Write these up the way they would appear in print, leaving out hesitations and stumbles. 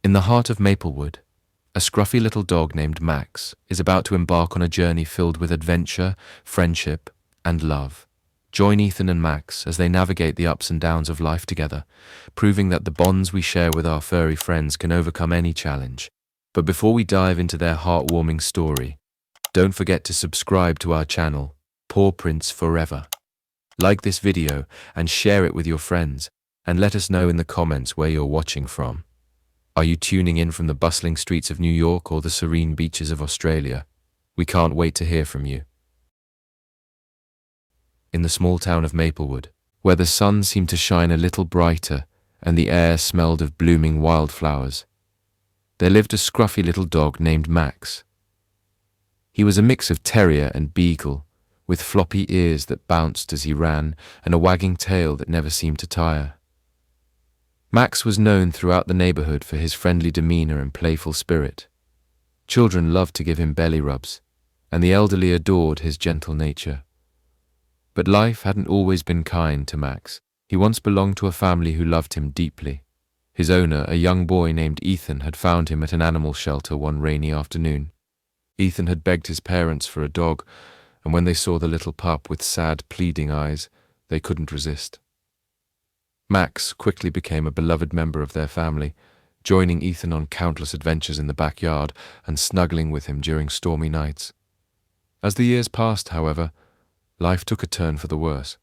In the heart of Maplewood, a scruffy little dog named Max is about to embark on a journey filled with adventure, friendship, and love. Join Ethan and Max as they navigate the ups and downs of life together, proving that the bonds we share with our furry friends can overcome any challenge. But before we dive into their heartwarming story, don't forget to subscribe to our channel, Pawprints Forever. Like this video and share it with your friends, and let us know in the comments where you're watching from. Are you tuning in from the bustling streets of New York or the serene beaches of Australia? We can't wait to hear from you. In the small town of Maplewood, where the sun seemed to shine a little brighter and the air smelled of blooming wildflowers, there lived a scruffy little dog named Max. He was a mix of terrier and beagle, with floppy ears that bounced as he ran and a wagging tail that never seemed to tire. Max was known throughout the neighborhood for his friendly demeanor and playful spirit. Children loved to give him belly rubs, and the elderly adored his gentle nature. But life hadn't always been kind to Max. He once belonged to a family who loved him deeply. His owner, a young boy named Ethan, had found him at an animal shelter one rainy afternoon. Ethan had begged his parents for a dog, and when they saw the little pup with sad, pleading eyes, they couldn't resist. Max quickly became a beloved member of their family, joining Ethan on countless adventures in the backyard and snuggling with him during stormy nights. As the years passed, however, life took a turn for the worse.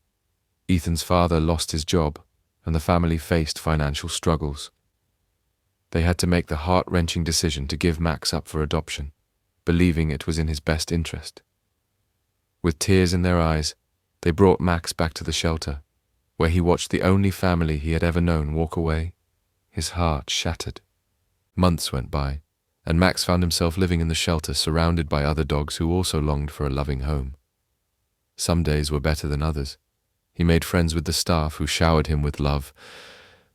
Ethan's father lost his job, and the family faced financial struggles. They had to make the heart-wrenching decision to give Max up for adoption, believing it was in his best interest. With tears in their eyes, they brought Max back to the shelter, where he watched the only family he had ever known walk away, his heart shattered. Months went by, and Max found himself living in the shelter surrounded by other dogs who also longed for a loving home. Some days were better than others. He made friends with the staff who showered him with love,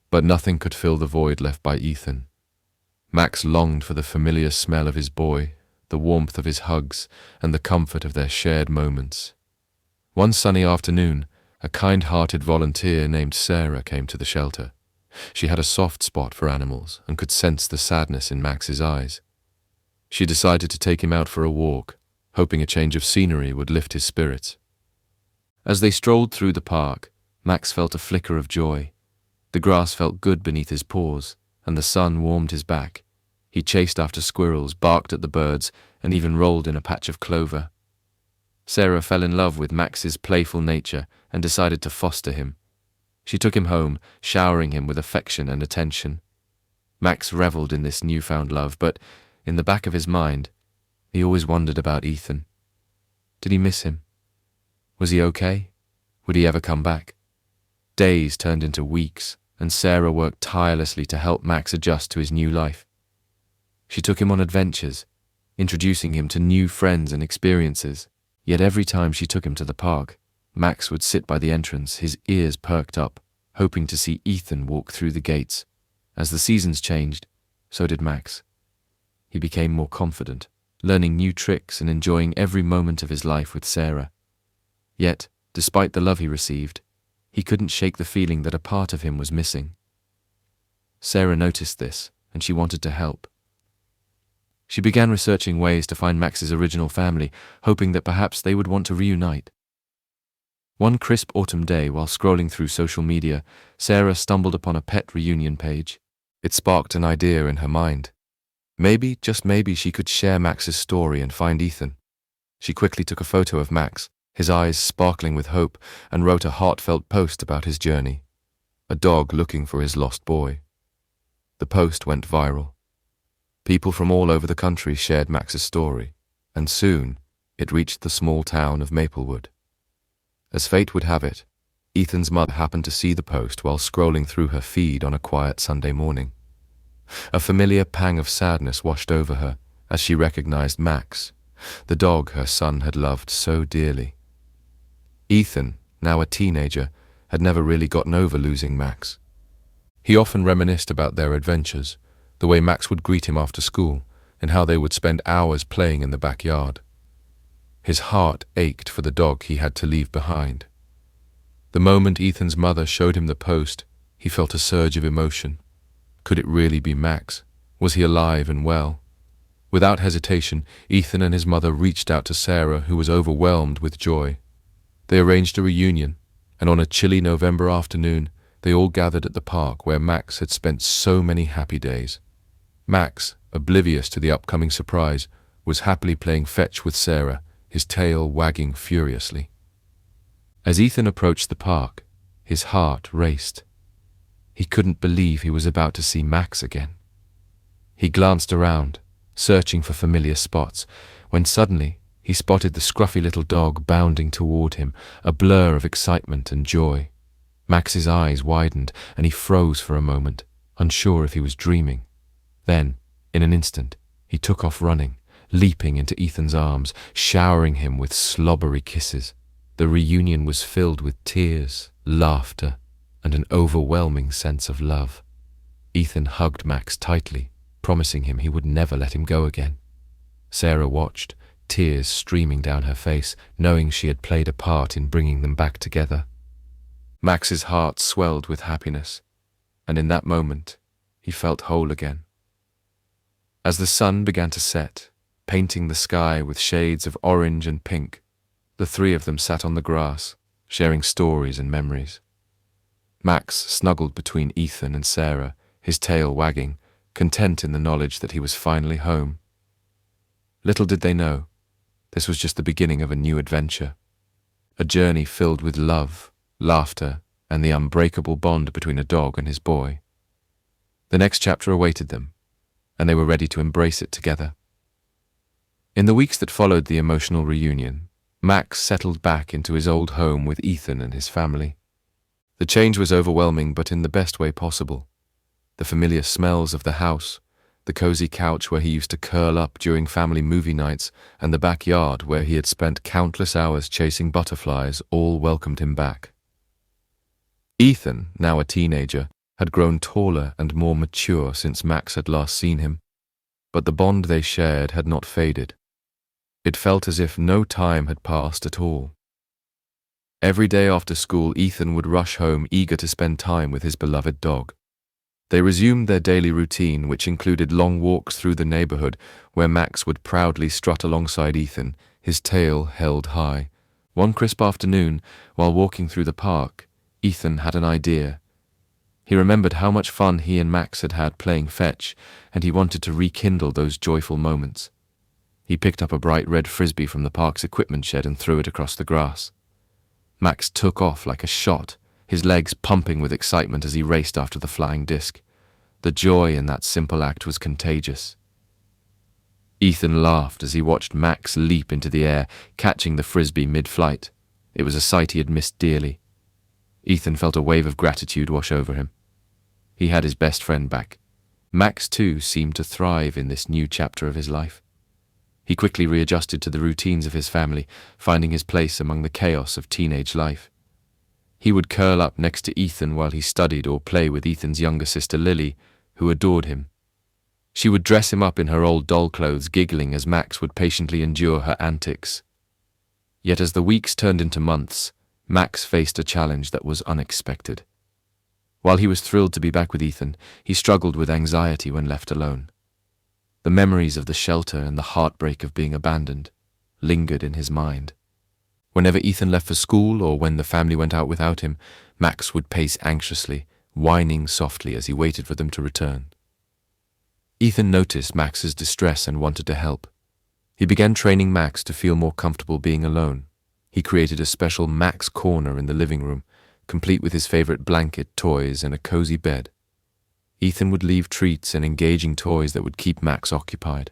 but nothing could fill the void left by Ethan. Max longed for the familiar smell of his boy, the warmth of his hugs, and the comfort of their shared moments. One sunny afternoon, a kind-hearted volunteer named Sarah came to the shelter. She had a soft spot for animals and could sense the sadness in Max's eyes. She decided to take him out for a walk, hoping a change of scenery would lift his spirits. As they strolled through the park, Max felt a flicker of joy. The grass felt good beneath his paws, and the sun warmed his back. He chased after squirrels, barked at the birds, and even rolled in a patch of clover. Sarah fell in love with Max's playful nature and decided to foster him. She took him home, showering him with affection and attention. Max reveled in this newfound love, but in the back of his mind, he always wondered about Ethan. Did he miss him? Was he okay? Would he ever come back? Days turned into weeks, and Sarah worked tirelessly to help Max adjust to his new life. She took him on adventures, introducing him to new friends and experiences. Yet every time she took him to the park, Max would sit by the entrance, his ears perked up, hoping to see Ethan walk through the gates. As the seasons changed, so did Max. He became more confident, learning new tricks and enjoying every moment of his life with Sarah. Yet, despite the love he received, he couldn't shake the feeling that a part of him was missing. Sarah noticed this, and she wanted to help. She began researching ways to find Max's original family, hoping that perhaps they would want to reunite. One crisp autumn day, while scrolling through social media, Sarah stumbled upon a pet reunion page. It sparked an idea in her mind. Maybe, just maybe, she could share Max's story and find Ethan. She quickly took a photo of Max, his eyes sparkling with hope, and wrote a heartfelt post about his journey. A dog looking for his lost boy. The post went viral. People from all over the country shared Max's story, and soon it reached the small town of Maplewood. As fate would have it, Ethan's mother happened to see the post while scrolling through her feed on a quiet Sunday morning. A familiar pang of sadness washed over her as she recognized Max, the dog her son had loved so dearly. Ethan, now a teenager, had never really gotten over losing Max. He often reminisced about their adventures, the way Max would greet him after school, and how they would spend hours playing in the backyard. His heart ached for the dog he had to leave behind. The moment Ethan's mother showed him the post, he felt a surge of emotion. Could it really be Max, Was he alive and well? Without hesitation, Ethan and his mother reached out to Sarah, who was overwhelmed with joy. They arranged a reunion, and on a chilly November afternoon, they all gathered at the park where Max had spent so many happy days. Max, oblivious to the upcoming surprise, was happily playing fetch with Sarah, his tail wagging furiously. As Ethan approached the park, his heart raced. He couldn't believe he was about to see Max again. He glanced around, searching for familiar spots, when suddenly he spotted the scruffy little dog bounding toward him, a blur of excitement and joy. Max's eyes widened, and he froze for a moment, unsure if he was dreaming. Then, in an instant, he took off running, leaping into Ethan's arms, showering him with slobbery kisses. The reunion was filled with tears, laughter, and an overwhelming sense of love. Ethan hugged Max tightly, promising him he would never let him go again. Sarah watched, tears streaming down her face, knowing she had played a part in bringing them back together. Max's heart swelled with happiness, and in that moment, he felt whole again. As the sun began to set, painting the sky with shades of orange and pink, the three of them sat on the grass, sharing stories and memories. Max snuggled between Ethan and Sarah, his tail wagging, content in the knowledge that he was finally home. Little did they know, this was just the beginning of a new adventure, a journey filled with love, laughter, and the unbreakable bond between a dog and his boy. The next chapter awaited them, and they were ready to embrace it together. In the weeks that followed the emotional reunion, Max settled back into his old home with Ethan and his family. The change was overwhelming, but in the best way possible. The familiar smells of the house, the cozy couch where he used to curl up during family movie nights, and the backyard where he had spent countless hours chasing butterflies all welcomed him back. Ethan, now a teenager, had grown taller and more mature since Max had last seen him, but the bond they shared had not faded. It felt as if no time had passed at all. Every day after school, Ethan would rush home eager to spend time with his beloved dog. They resumed their daily routine, which included long walks through the neighborhood where Max would proudly strut alongside Ethan, his tail held high. One crisp afternoon, while walking through the park, Ethan had an idea. He remembered how much fun he and Max had had playing fetch, and he wanted to rekindle those joyful moments. He picked up a bright red frisbee from the park's equipment shed and threw it across the grass. Max took off like a shot, his legs pumping with excitement as he raced after the flying disc. The joy in that simple act was contagious. Ethan laughed as he watched Max leap into the air, catching the frisbee mid-flight. It was a sight he had missed dearly. Ethan felt a wave of gratitude wash over him. He had his best friend back. Max, too, seemed to thrive in this new chapter of his life. He quickly readjusted to the routines of his family, finding his place among the chaos of teenage life. He would curl up next to Ethan while he studied or play with Ethan's younger sister Lily, who adored him. She would dress him up in her old doll clothes, giggling as Max would patiently endure her antics. Yet as the weeks turned into months, Max faced a challenge that was unexpected. While he was thrilled to be back with Ethan, he struggled with anxiety when left alone. The memories of the shelter and the heartbreak of being abandoned lingered in his mind. Whenever Ethan left for school or when the family went out without him, Max would pace anxiously, whining softly as he waited for them to return. Ethan noticed Max's distress and wanted to help. He began training Max to feel more comfortable being alone. He created a special Max corner in the living room, complete with his favorite blanket, toys, and a cozy bed. Ethan would leave treats and engaging toys that would keep Max occupied.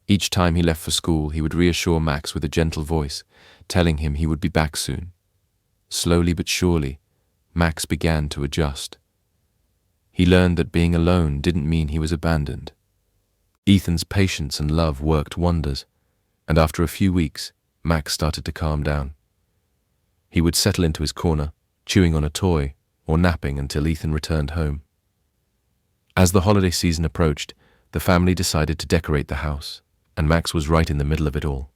Each time he left for school, he would reassure Max with a gentle voice, telling him he would be back soon. Slowly but surely, Max began to adjust. He learned that being alone didn't mean he was abandoned. Ethan's patience and love worked wonders, and after a few weeks, Max started to calm down. He would settle into his corner, chewing on a toy or napping until Ethan returned home. As the holiday season approached, the family decided to decorate the house, and Max was right in the middle of it all.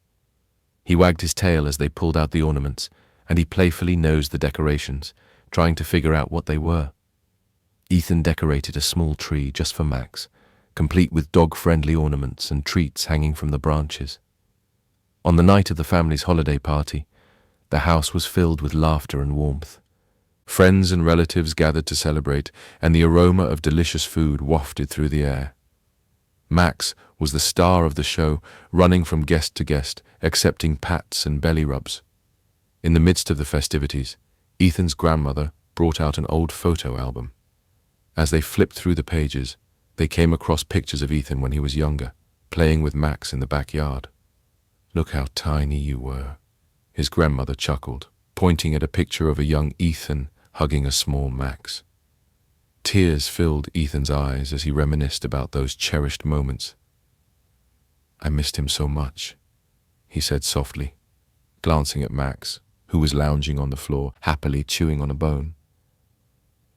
He wagged his tail as they pulled out the ornaments, and he playfully nosed the decorations, trying to figure out what they were. Ethan decorated a small tree just for Max, complete with dog-friendly ornaments and treats hanging from the branches. On the night of the family's holiday party, the house was filled with laughter and warmth. Friends and relatives gathered to celebrate, and the aroma of delicious food wafted through the air. Max was the star of the show, running from guest to guest, accepting pats and belly rubs. In the midst of the festivities, Ethan's grandmother brought out an old photo album. As they flipped through the pages, they came across pictures of Ethan when he was younger, playing with Max in the backyard. "Look how tiny you were," his grandmother chuckled, pointing at a picture of a young Ethan hugging a small Max. Tears filled Ethan's eyes as he reminisced about those cherished moments. "I missed him so much," he said softly, glancing at Max, who was lounging on the floor, happily chewing on a bone.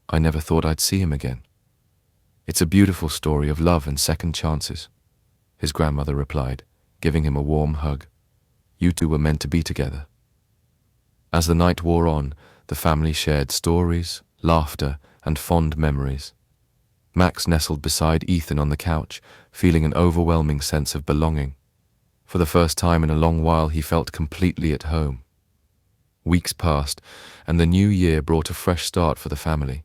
"I never thought I'd see him again." "It's a beautiful story of love and second chances," his grandmother replied, giving him a warm hug. "You two were meant to be together." As the night wore on, the family shared stories, laughter, and fond memories. Max nestled beside Ethan on the couch, feeling an overwhelming sense of belonging. For the first time in a long while, he felt completely at home. Weeks passed, and the new year brought a fresh start for the family.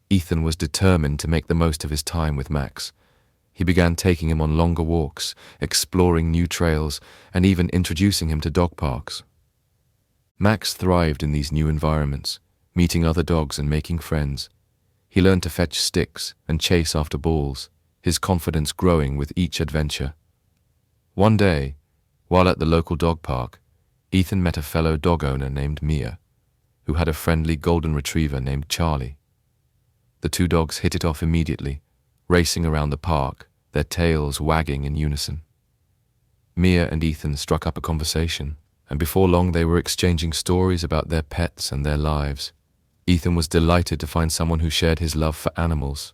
Ethan was determined to make the most of his time with Max. He began taking him on longer walks, exploring new trails, and even introducing him to dog parks. Max thrived in these new environments, meeting other dogs and making friends. He learned to fetch sticks and chase after balls, his confidence growing with each adventure. One day, while at the local dog park, Ethan met a fellow dog owner named Mia, who had a friendly golden retriever named Charlie. The two dogs hit it off immediately, racing around the park, their tails wagging in unison. Mia and Ethan struck up a conversation, and before long they were exchanging stories about their pets and their lives. Ethan was delighted to find someone who shared his love for animals.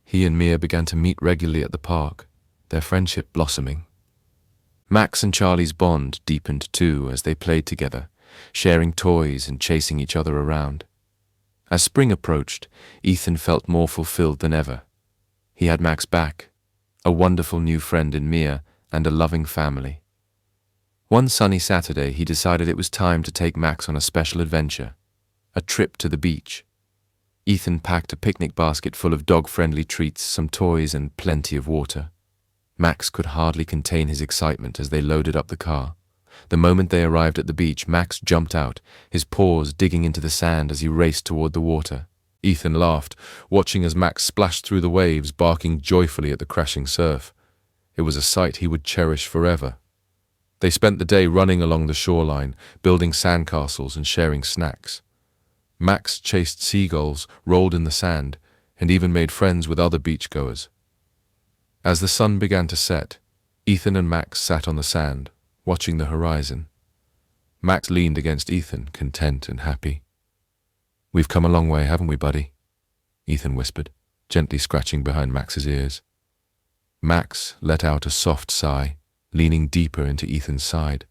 He and Mia began to meet regularly at the park, their friendship blossoming. Max and Charlie's bond deepened too as they played together, sharing toys and chasing each other around. As spring approached, Ethan felt more fulfilled than ever. He had Max back, a wonderful new friend in Mia, and a loving family. One sunny Saturday, he decided it was time to take Max on a special adventure, a trip to the beach. Ethan packed a picnic basket full of dog-friendly treats, some toys, and plenty of water. Max could hardly contain his excitement as they loaded up the car. The moment they arrived at the beach, Max jumped out, his paws digging into the sand as he raced toward the water. Ethan laughed, watching as Max splashed through the waves, barking joyfully at the crashing surf. It was a sight he would cherish forever. They spent the day running along the shoreline, building sandcastles and sharing snacks. Max chased seagulls, rolled in the sand, and even made friends with other beachgoers. As the sun began to set, Ethan and Max sat on the sand, watching the horizon. Max leaned against Ethan, content and happy. "We've come a long way, haven't we, buddy?" Ethan whispered, gently scratching behind Max's ears. Max let out a soft sigh, leaning deeper into Ethan's side.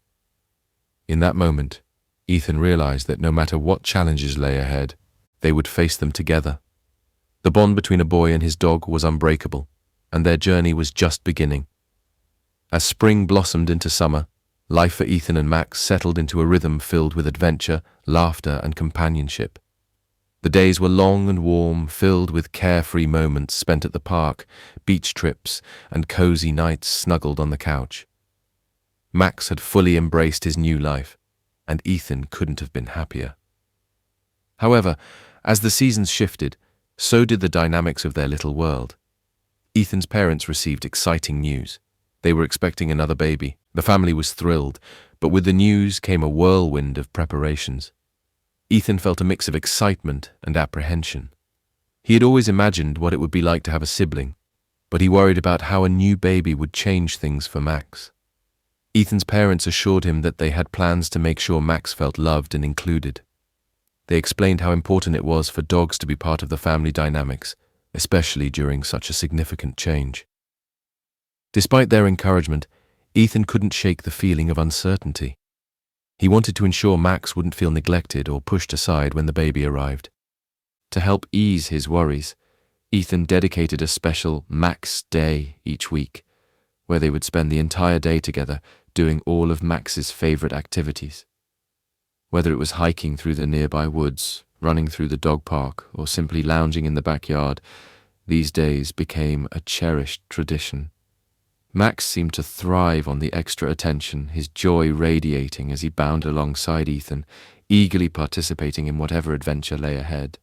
In that moment, Ethan realized that no matter what challenges lay ahead, they would face them together. The bond between a boy and his dog was unbreakable, and their journey was just beginning. As spring blossomed into summer, life for Ethan and Max settled into a rhythm filled with adventure, laughter, and companionship. The days were long and warm, filled with carefree moments spent at the park, beach trips, and cozy nights snuggled on the couch. Max had fully embraced his new life, and Ethan couldn't have been happier. However, as the seasons shifted, so did the dynamics of their little world. Ethan's parents received exciting news. They were expecting another baby. The family was thrilled, but with the news came a whirlwind of preparations. Ethan felt a mix of excitement and apprehension. He had always imagined what it would be like to have a sibling, but he worried about how a new baby would change things for Max. Ethan's parents assured him that they had plans to make sure Max felt loved and included. They explained how important it was for dogs to be part of the family dynamics, especially during such a significant change. Despite their encouragement, Ethan couldn't shake the feeling of uncertainty. He wanted to ensure Max wouldn't feel neglected or pushed aside when the baby arrived. To help ease his worries, Ethan dedicated a special Max Day each week, where they would spend the entire day together doing all of Max's favorite activities. Whether it was hiking through the nearby woods, running through the dog park, or simply lounging in the backyard, these days became a cherished tradition. Max seemed to thrive on the extra attention, his joy radiating as he bounded alongside Ethan, eagerly participating in whatever adventure lay ahead.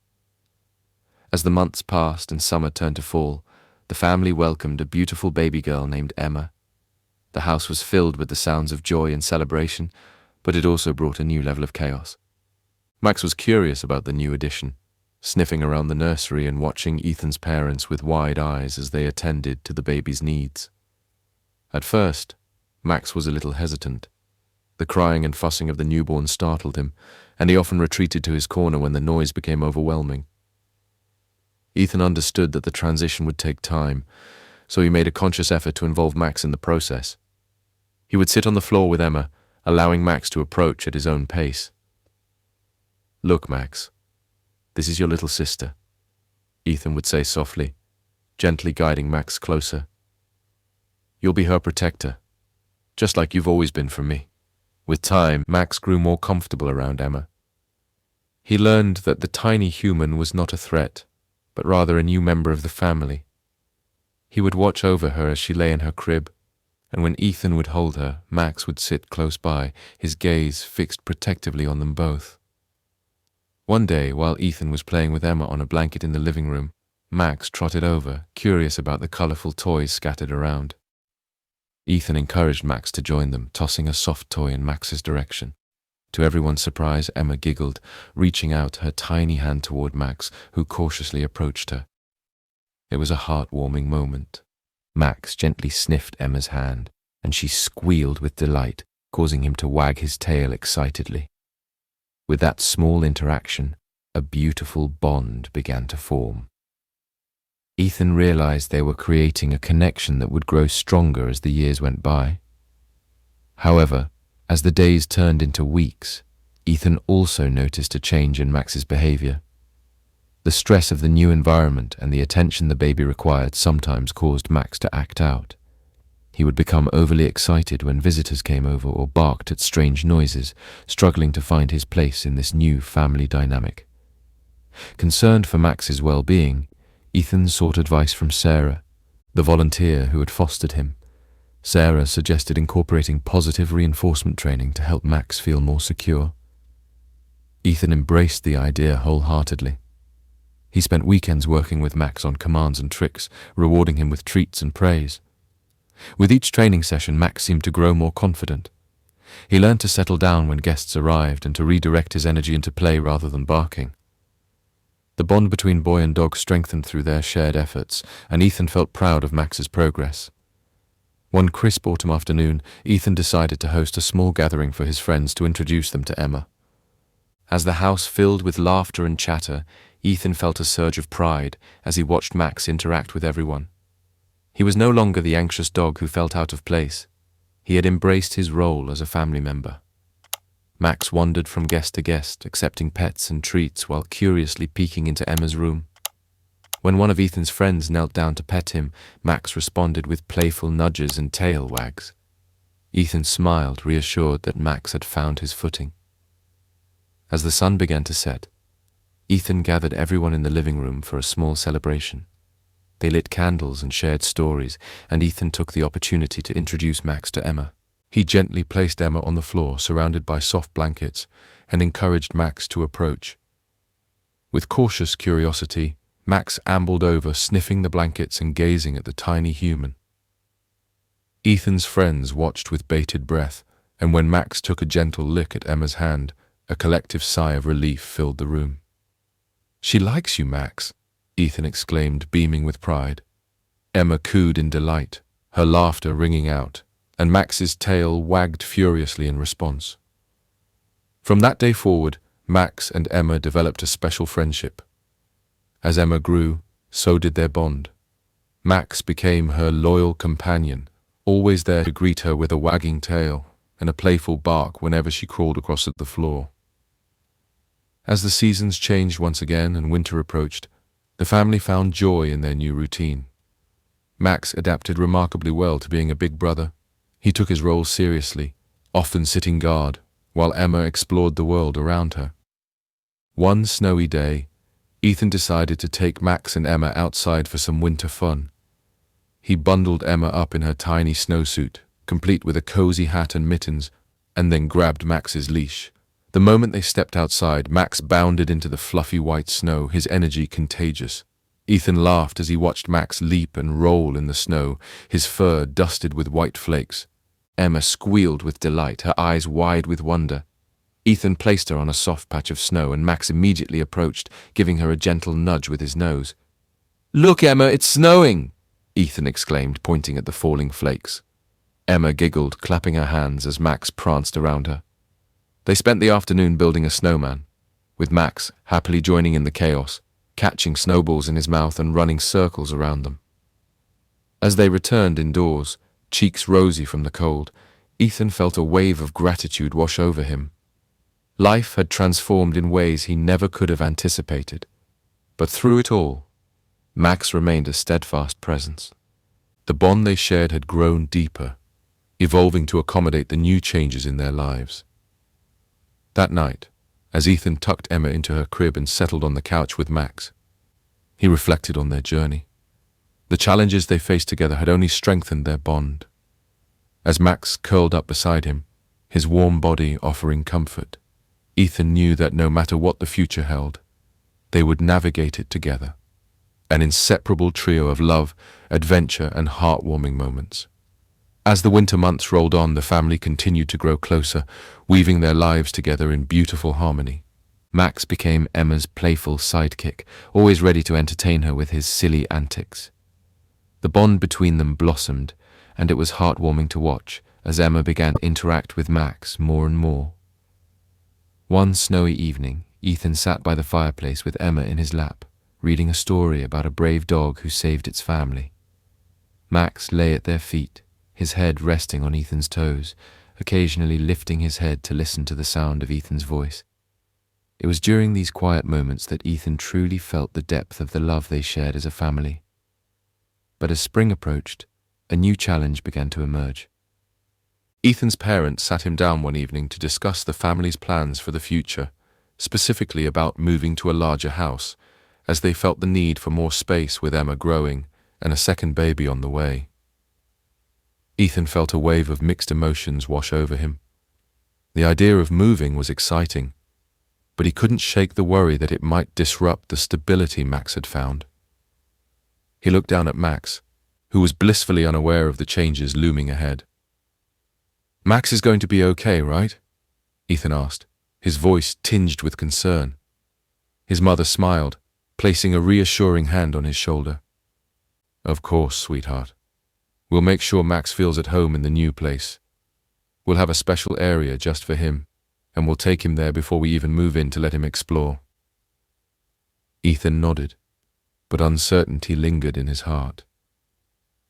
As the months passed and summer turned to fall, the family welcomed a beautiful baby girl named Emma. The house was filled with the sounds of joy and celebration, but it also brought a new level of chaos. Max was curious about the new addition, sniffing around the nursery and watching Ethan's parents with wide eyes as they attended to the baby's needs. At first, Max was a little hesitant. The crying and fussing of the newborn startled him, and he often retreated to his corner when the noise became overwhelming. Ethan understood that the transition would take time, so he made a conscious effort to involve Max in the process. He would sit on the floor with Emma, allowing Max to approach at his own pace. "Look, Max, this is your little sister," Ethan would say softly, gently guiding Max closer. "You'll be her protector, just like you've always been for me." With time, Max grew more comfortable around Emma. He learned that the tiny human was not a threat, but rather a new member of the family. He would watch over her as she lay in her crib, and when Ethan would hold her, Max would sit close by, his gaze fixed protectively on them both. One day, while Ethan was playing with Emma on a blanket in the living room, Max trotted over, curious about the colorful toys scattered around. Ethan encouraged Max to join them, tossing a soft toy in Max's direction. To everyone's surprise, Emma giggled, reaching out her tiny hand toward Max, who cautiously approached her. It was a heartwarming moment. Max gently sniffed Emma's hand, and she squealed with delight, causing him to wag his tail excitedly. With that small interaction, a beautiful bond began to form. Ethan realized they were creating a connection that would grow stronger as the years went by. However, as the days turned into weeks, Ethan also noticed a change in Max's behavior. The stress of the new environment and the attention the baby required sometimes caused Max to act out. He would become overly excited when visitors came over or barked at strange noises, struggling to find his place in this new family dynamic. Concerned for Max's well-being, Ethan sought advice from Sarah, the volunteer who had fostered him. Sarah suggested incorporating positive reinforcement training to help Max feel more secure. Ethan embraced the idea wholeheartedly. He spent weekends working with Max on commands and tricks, rewarding him with treats and praise. With each training session, Max seemed to grow more confident. He learned to settle down when guests arrived and to redirect his energy into play rather than barking. The bond between boy and dog strengthened through their shared efforts, and Ethan felt proud of Max's progress. One crisp autumn afternoon, Ethan decided to host a small gathering for his friends to introduce them to Emma. As the house filled with laughter and chatter, Ethan felt a surge of pride as he watched Max interact with everyone. He was no longer the anxious dog who felt out of place. He had embraced his role as a family member. Max wandered from guest to guest, accepting pets and treats while curiously peeking into Emma's room. When one of Ethan's friends knelt down to pet him, Max responded with playful nudges and tail wags. Ethan smiled, reassured that Max had found his footing. As the sun began to set, Ethan gathered everyone in the living room for a small celebration. They lit candles and shared stories, and Ethan took the opportunity to introduce Max to Emma. He gently placed Emma on the floor, surrounded by soft blankets, and encouraged Max to approach. With cautious curiosity, Max ambled over, sniffing the blankets and gazing at the tiny human. Ethan's friends watched with bated breath, and when Max took a gentle lick at Emma's hand, a collective sigh of relief filled the room. "She likes you, Max," Ethan exclaimed, beaming with pride. Emma cooed in delight, her laughter ringing out, and Max's tail wagged furiously in response. From that day forward, Max and Emma developed a special friendship. As Emma grew, so did their bond. Max became her loyal companion, always there to greet her with a wagging tail and a playful bark whenever she crawled across the floor. As the seasons changed once again and winter approached, The family found joy in their new routine. Max adapted remarkably well to being a big brother. He took his role seriously, often sitting guard, while Emma explored the world around her. One snowy day, Ethan decided to take Max and Emma outside for some winter fun. He bundled Emma up in her tiny snowsuit, complete with a cozy hat and mittens, and then grabbed Max's leash. The moment they stepped outside, Max bounded into the fluffy white snow, his energy contagious. Ethan laughed as he watched Max leap and roll in the snow, his fur dusted with white flakes. Emma squealed with delight, her eyes wide with wonder. Ethan placed her on a soft patch of snow, and Max immediately approached, giving her a gentle nudge with his nose. "Look, Emma, it's snowing!" Ethan exclaimed, pointing at the falling flakes. Emma giggled, clapping her hands as Max pranced around her. They spent the afternoon building a snowman, with Max happily joining in the chaos, catching snowballs in his mouth and running circles around them. As they returned indoors, cheeks rosy from the cold, Ethan felt a wave of gratitude wash over him. Life had transformed in ways he never could have anticipated, but through it all, Max remained a steadfast presence. The bond they shared had grown deeper, evolving to accommodate the new changes in their lives. That night, as Ethan tucked Emma into her crib and settled on the couch with Max, he reflected on their journey. The challenges they faced together had only strengthened their bond. As Max curled up beside him, his warm body offering comfort, Ethan knew that no matter what the future held, they would navigate it together. An inseparable trio of love, adventure, and heartwarming moments. As the winter months rolled on, the family continued to grow closer, weaving their lives together in beautiful harmony. Max became Emma's playful sidekick, always ready to entertain her with his silly antics. The bond between them blossomed, and it was heartwarming to watch as Emma began to interact with Max more and more. One snowy evening, Ethan sat by the fireplace with Emma in his lap, reading a story about a brave dog who saved its family. Max lay at their feet, his head resting on Ethan's toes, occasionally lifting his head to listen to the sound of Ethan's voice. It was during these quiet moments that Ethan truly felt the depth of the love they shared as a family. But as spring approached, a new challenge began to emerge. Ethan's parents sat him down one evening to discuss the family's plans for the future, specifically about moving to a larger house, as they felt the need for more space with Emma growing and a second baby on the way. Ethan felt a wave of mixed emotions wash over him. The idea of moving was exciting, but he couldn't shake the worry that it might disrupt the stability Max had found. He looked down at Max, who was blissfully unaware of the changes looming ahead. "Max is going to be okay, right?" Ethan asked, his voice tinged with concern. His mother smiled, placing a reassuring hand on his shoulder. "Of course, sweetheart. We'll make sure Max feels at home in the new place. We'll have a special area just for him, and we'll take him there before we even move in to let him explore." Ethan nodded, but uncertainty lingered in his heart.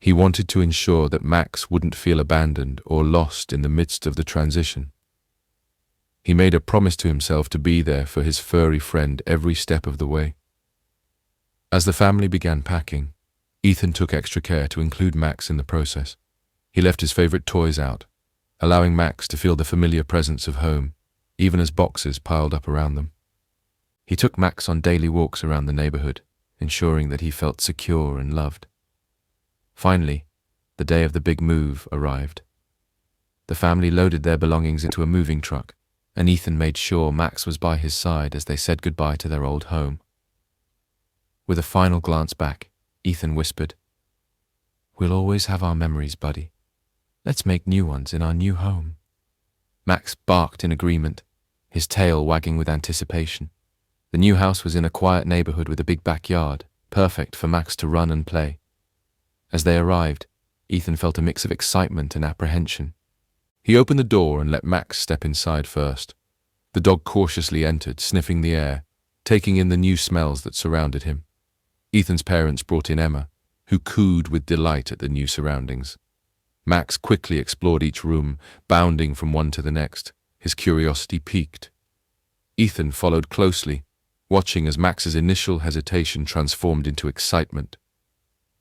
He wanted to ensure that Max wouldn't feel abandoned or lost in the midst of the transition. He made a promise to himself to be there for his furry friend every step of the way. As the family began packing, Ethan took extra care to include Max in the process. He left his favorite toys out, allowing Max to feel the familiar presence of home, even as boxes piled up around them. He took Max on daily walks around the neighborhood, ensuring that he felt secure and loved. Finally, the day of the big move arrived. The family loaded their belongings into a moving truck, and Ethan made sure Max was by his side as they said goodbye to their old home. With a final glance back, Ethan whispered, "We'll always have our memories, buddy. Let's make new ones in our new home." Max barked in agreement, his tail wagging with anticipation. The new house was in a quiet neighborhood with a big backyard, perfect for Max to run and play. As they arrived, Ethan felt a mix of excitement and apprehension. He opened the door and let Max step inside first. The dog cautiously entered, sniffing the air, taking in the new smells that surrounded him. Ethan's parents brought in Emma, who cooed with delight at the new surroundings. Max quickly explored each room, bounding from one to the next, his curiosity piqued. Ethan followed closely, watching as Max's initial hesitation transformed into excitement.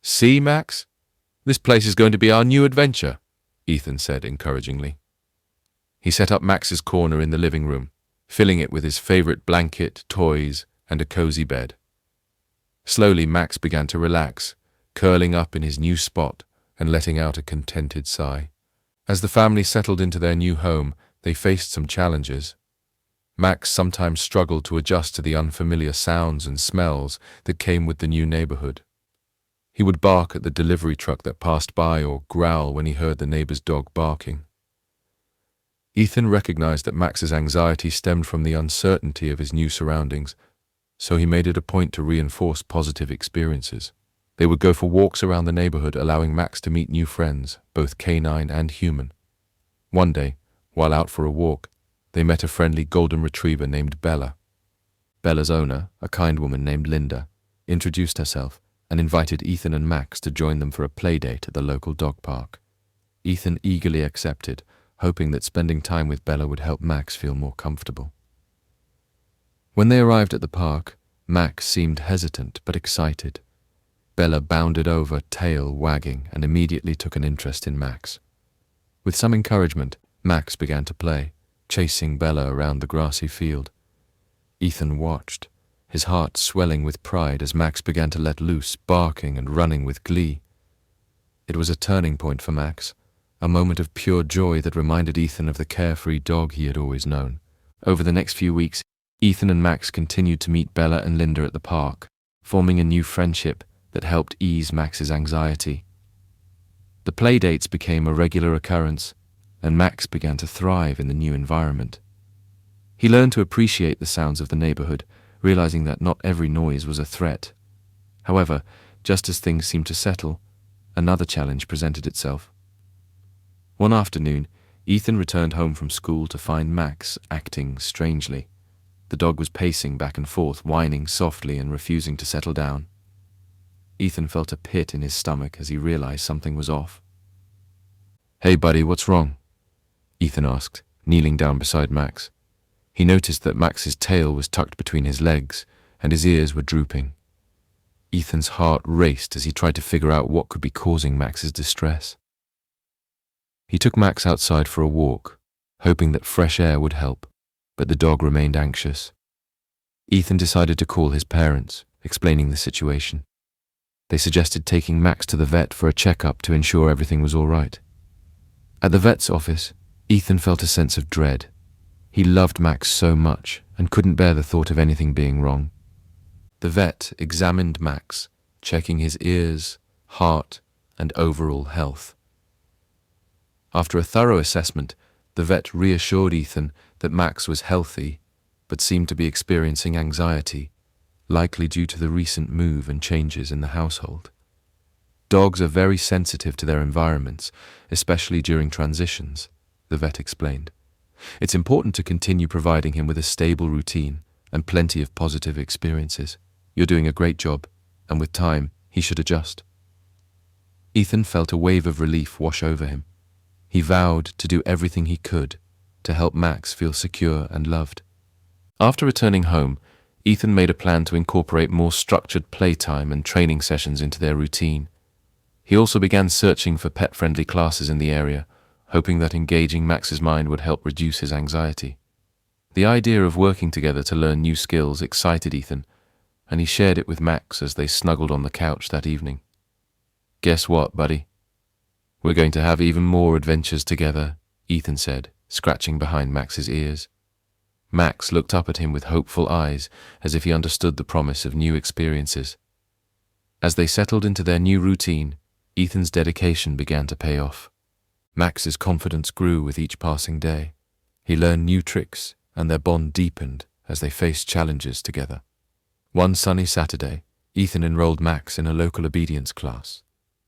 "See, Max? This place is going to be our new adventure," Ethan said encouragingly. He set up Max's corner in the living room, filling it with his favorite blanket, toys, and a cozy bed. Slowly, Max began to relax, curling up in his new spot and letting out a contented sigh. As the family settled into their new home, they faced some challenges. Max sometimes struggled to adjust to the unfamiliar sounds and smells that came with the new neighborhood. He would bark at the delivery truck that passed by or growl when he heard the neighbor's dog barking. Ethan recognized that Max's anxiety stemmed from the uncertainty of his new surroundings, so he made it a point to reinforce positive experiences. They would go for walks around the neighborhood, allowing Max to meet new friends, both canine and human. One day, while out for a walk, they met a friendly golden retriever named Bella. Bella's owner, a kind woman named Linda, introduced herself and invited Ethan and Max to join them for a play date at the local dog park. Ethan eagerly accepted, hoping that spending time with Bella would help Max feel more comfortable. When they arrived at the park, Max seemed hesitant but excited. Bella bounded over, tail wagging, and immediately took an interest in Max. With some encouragement, Max began to play, chasing Bella around the grassy field. Ethan watched, his heart swelling with pride as Max began to let loose, barking and running with glee. It was a turning point for Max, a moment of pure joy that reminded Ethan of the carefree dog he had always known. Over the next few weeks, Ethan and Max continued to meet Bella and Linda at the park, forming a new friendship that helped ease Max's anxiety. The play dates became a regular occurrence, and Max began to thrive in the new environment. He learned to appreciate the sounds of the neighborhood, realizing that not every noise was a threat. However, just as things seemed to settle, another challenge presented itself. One afternoon, Ethan returned home from school to find Max acting strangely. The dog was pacing back and forth, whining softly and refusing to settle down. Ethan felt a pit in his stomach as he realized something was off. "Hey buddy, what's wrong?" Ethan asked, kneeling down beside Max. He noticed that Max's tail was tucked between his legs and his ears were drooping. Ethan's heart raced as he tried to figure out what could be causing Max's distress. He took Max outside for a walk, hoping that fresh air would help, but the dog remained anxious. Ethan decided to call his parents, explaining the situation. They suggested taking Max to the vet for a checkup to ensure everything was all right. At the vet's office, Ethan felt a sense of dread. He loved Max so much and couldn't bear the thought of anything being wrong. The vet examined Max, checking his ears, heart, and overall health. After a thorough assessment, the vet reassured Ethan that Max was healthy, but seemed to be experiencing anxiety, likely due to the recent move and changes in the household. Dogs are very sensitive to their environments, especially during transitions, the vet explained. It's important to continue providing him with a stable routine and plenty of positive experiences. You're doing a great job, and with time, he should adjust. Ethan felt a wave of relief wash over him. He vowed to do everything he could to help Max feel secure and loved. After returning home, Ethan made a plan to incorporate more structured playtime and training sessions into their routine. He also began searching for pet-friendly classes in the area, hoping that engaging Max's mind would help reduce his anxiety. The idea of working together to learn new skills excited Ethan, and he shared it with Max as they snuggled on the couch that evening. "Guess what, buddy? We're going to have even more adventures together," Ethan said, scratching behind Max's ears. Max looked up at him with hopeful eyes, as if he understood the promise of new experiences. As they settled into their new routine, Ethan's dedication began to pay off. Max's confidence grew with each passing day. He learned new tricks, and their bond deepened as they faced challenges together. One sunny Saturday, Ethan enrolled Max in a local obedience class.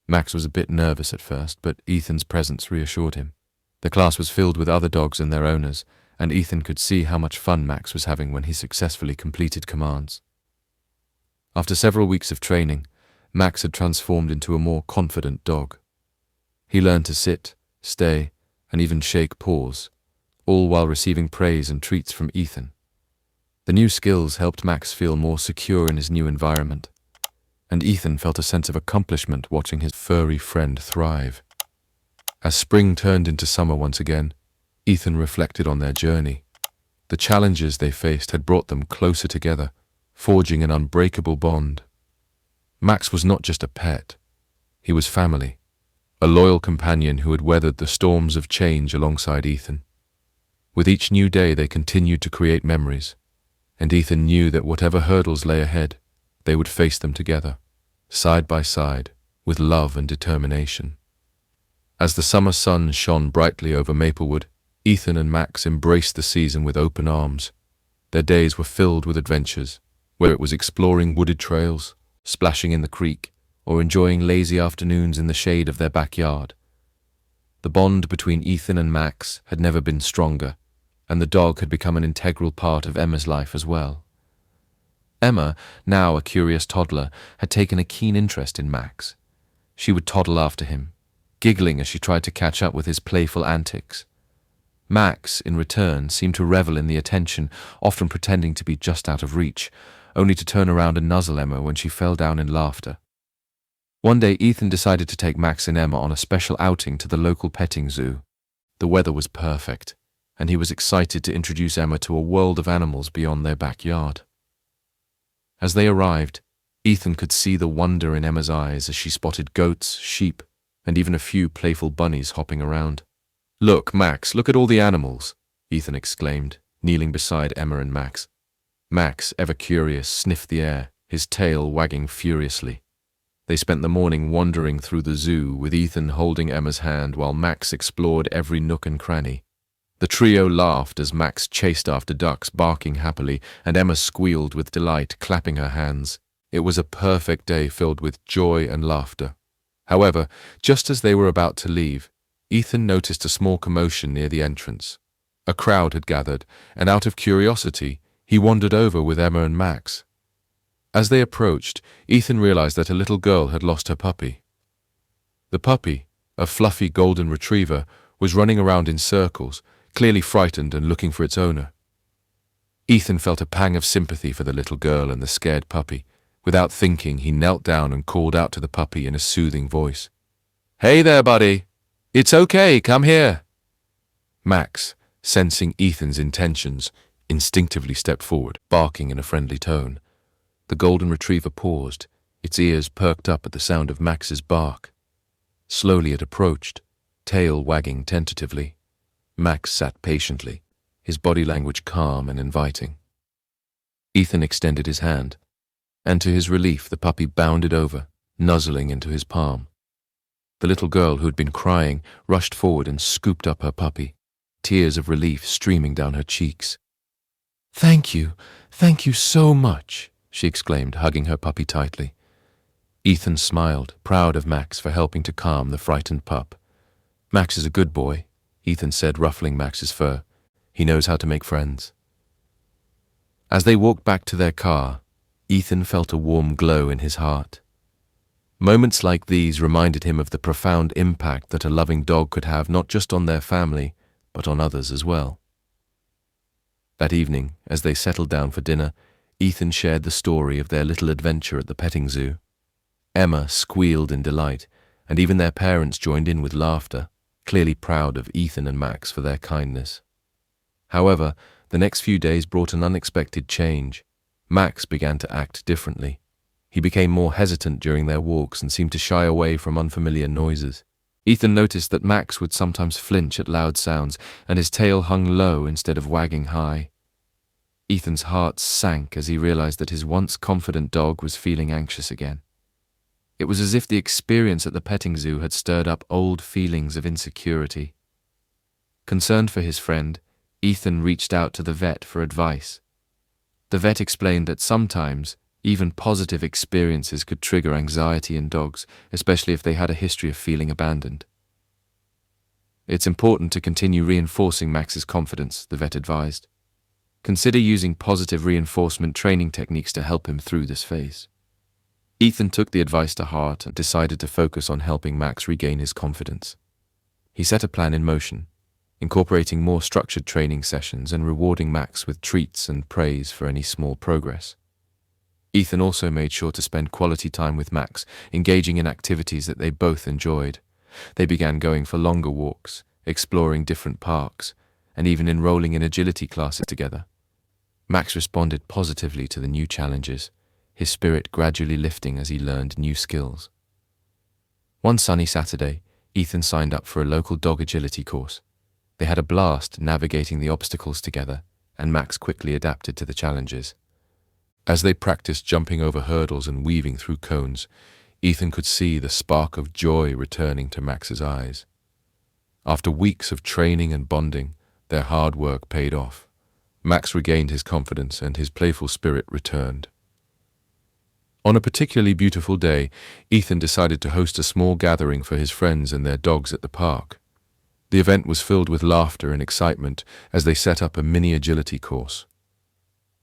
Max was a bit nervous at first, but Ethan's presence reassured him. The class was filled with other dogs and their owners, and Ethan could see how much fun Max was having when he successfully completed commands. After several weeks of training, Max had transformed into a more confident dog. He learned to sit, stay, and even shake paws, all while receiving praise and treats from Ethan. The new skills helped Max feel more secure in his new environment, and Ethan felt a sense of accomplishment watching his furry friend thrive. As spring turned into summer once again, Ethan reflected on their journey. The challenges they faced had brought them closer together, forging an unbreakable bond. Max was not just a pet, he was family, a loyal companion who had weathered the storms of change alongside Ethan. With each new day they continued to create memories, and Ethan knew that whatever hurdles lay ahead, they would face them together, side by side, with love and determination. As the summer sun shone brightly over Maplewood, Ethan and Max embraced the season with open arms. Their days were filled with adventures, whether it was exploring wooded trails, splashing in the creek, or enjoying lazy afternoons in the shade of their backyard. The bond between Ethan and Max had never been stronger, and the dog had become an integral part of Emma's life as well. Emma, now a curious toddler, had taken a keen interest in Max. She would toddle after him, giggling as she tried to catch up with his playful antics. Max, in return, seemed to revel in the attention, often pretending to be just out of reach, only to turn around and nuzzle Emma when she fell down in laughter. One day Ethan decided to take Max and Emma on a special outing to the local petting zoo. The weather was perfect, and he was excited to introduce Emma to a world of animals beyond their backyard. As they arrived, Ethan could see the wonder in Emma's eyes as she spotted goats, sheep, and even a few playful bunnies hopping around. "Look, Max, look at all the animals," Ethan exclaimed, kneeling beside Emma and Max. Max, ever curious, sniffed the air, his tail wagging furiously. They spent the morning wandering through the zoo, with Ethan holding Emma's hand while Max explored every nook and cranny. The trio laughed as Max chased after ducks, barking happily, and Emma squealed with delight, clapping her hands. It was a perfect day filled with joy and laughter. However, just as they were about to leave, Ethan noticed a small commotion near the entrance. A crowd had gathered, and out of curiosity, he wandered over with Emma and Max. As they approached, Ethan realized that a little girl had lost her puppy. The puppy, a fluffy golden retriever, was running around in circles, clearly frightened and looking for its owner. Ethan felt a pang of sympathy for the little girl and the scared puppy. Without thinking, he knelt down and called out to the puppy in a soothing voice. "Hey there, buddy. It's okay, come here." Max, sensing Ethan's intentions, instinctively stepped forward, barking in a friendly tone. The golden retriever paused, its ears perked up at the sound of Max's bark. Slowly it approached, tail wagging tentatively. Max sat patiently, his body language calm and inviting. Ethan extended his hand, and to his relief the puppy bounded over, nuzzling into his palm. The little girl who had been crying rushed forward and scooped up her puppy, tears of relief streaming down her cheeks. Thank you so much," she exclaimed, hugging her puppy tightly. Ethan smiled, proud of Max for helping to calm the frightened pup. "Max is a good boy," Ethan said, ruffling Max's fur. "He knows how to make friends." As they walked back to their car, Ethan felt a warm glow in his heart. Moments like these reminded him of the profound impact that a loving dog could have not just on their family, but on others as well. That evening, as they settled down for dinner, Ethan shared the story of their little adventure at the petting zoo. Emma squealed in delight, and even their parents joined in with laughter, clearly proud of Ethan and Max for their kindness. However, the next few days brought an unexpected change. Max began to act differently. He became more hesitant during their walks and seemed to shy away from unfamiliar noises. Ethan noticed that Max would sometimes flinch at loud sounds, and his tail hung low instead of wagging high. Ethan's heart sank as he realized that his once confident dog was feeling anxious again. It was as if the experience at the petting zoo had stirred up old feelings of insecurity. Concerned for his friend, Ethan reached out to the vet for advice. The vet explained that sometimes even positive experiences could trigger anxiety in dogs, especially if they had a history of feeling abandoned. "It's important to continue reinforcing Max's confidence," the vet advised. "Consider using positive reinforcement training techniques to help him through this phase." Ethan took the advice to heart and decided to focus on helping Max regain his confidence. He set a plan in motion, incorporating more structured training sessions and rewarding Max with treats and praise for any small progress. Ethan also made sure to spend quality time with Max, engaging in activities that they both enjoyed. They began going for longer walks, exploring different parks, and even enrolling in agility classes together. Max responded positively to the new challenges, his spirit gradually lifting as he learned new skills. One sunny Saturday, Ethan signed up for a local dog agility course. They had a blast navigating the obstacles together, and Max quickly adapted to the challenges. As they practiced jumping over hurdles and weaving through cones, Ethan could see the spark of joy returning to Max's eyes. After weeks of training and bonding, their hard work paid off. Max regained his confidence and his playful spirit returned. On a particularly beautiful day, Ethan decided to host a small gathering for his friends and their dogs at the park. The event was filled with laughter and excitement as they set up a mini agility course.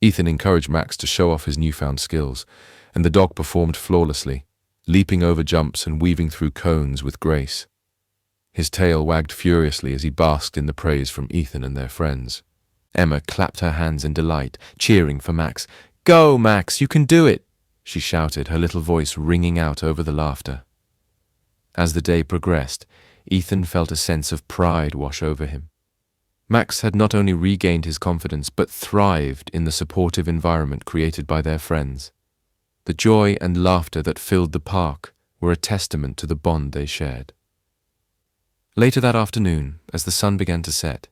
Ethan encouraged Max to show off his newfound skills, and the dog performed flawlessly, leaping over jumps and weaving through cones with grace. His tail wagged furiously as he basked in the praise from Ethan and their friends. Emma clapped her hands in delight, cheering for Max. "Go, Max, you can do it!" she shouted, her little voice ringing out over the laughter. As the day progressed, Ethan felt a sense of pride wash over him. Max had not only regained his confidence but thrived in the supportive environment created by their friends. The joy and laughter that filled the park were a testament to the bond they shared. Later that afternoon, as the sun began to set,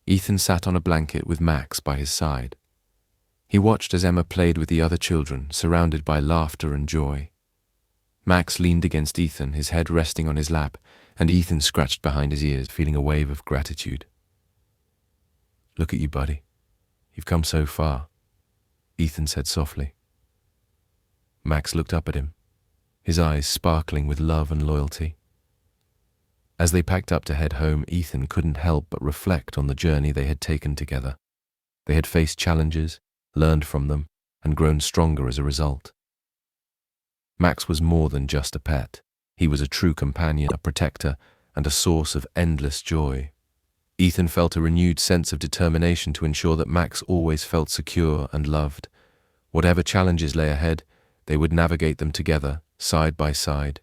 Ethan sat on a blanket with Max by his side. He watched as Emma played with the other children, surrounded by laughter and joy. Max leaned against Ethan, his head resting on his lap, and Ethan scratched behind his ears, feeling a wave of gratitude. "Look at you, buddy. You've come so far," Ethan said softly. Max looked up at him, his eyes sparkling with love and loyalty. As they packed up to head home, Ethan couldn't help but reflect on the journey they had taken together. They had faced challenges, learned from them, and grown stronger as a result. Max was more than just a pet. He was a true companion, a protector, and a source of endless joy. Ethan felt a renewed sense of determination to ensure that Max always felt secure and loved. Whatever challenges lay ahead, they would navigate them together, side by side,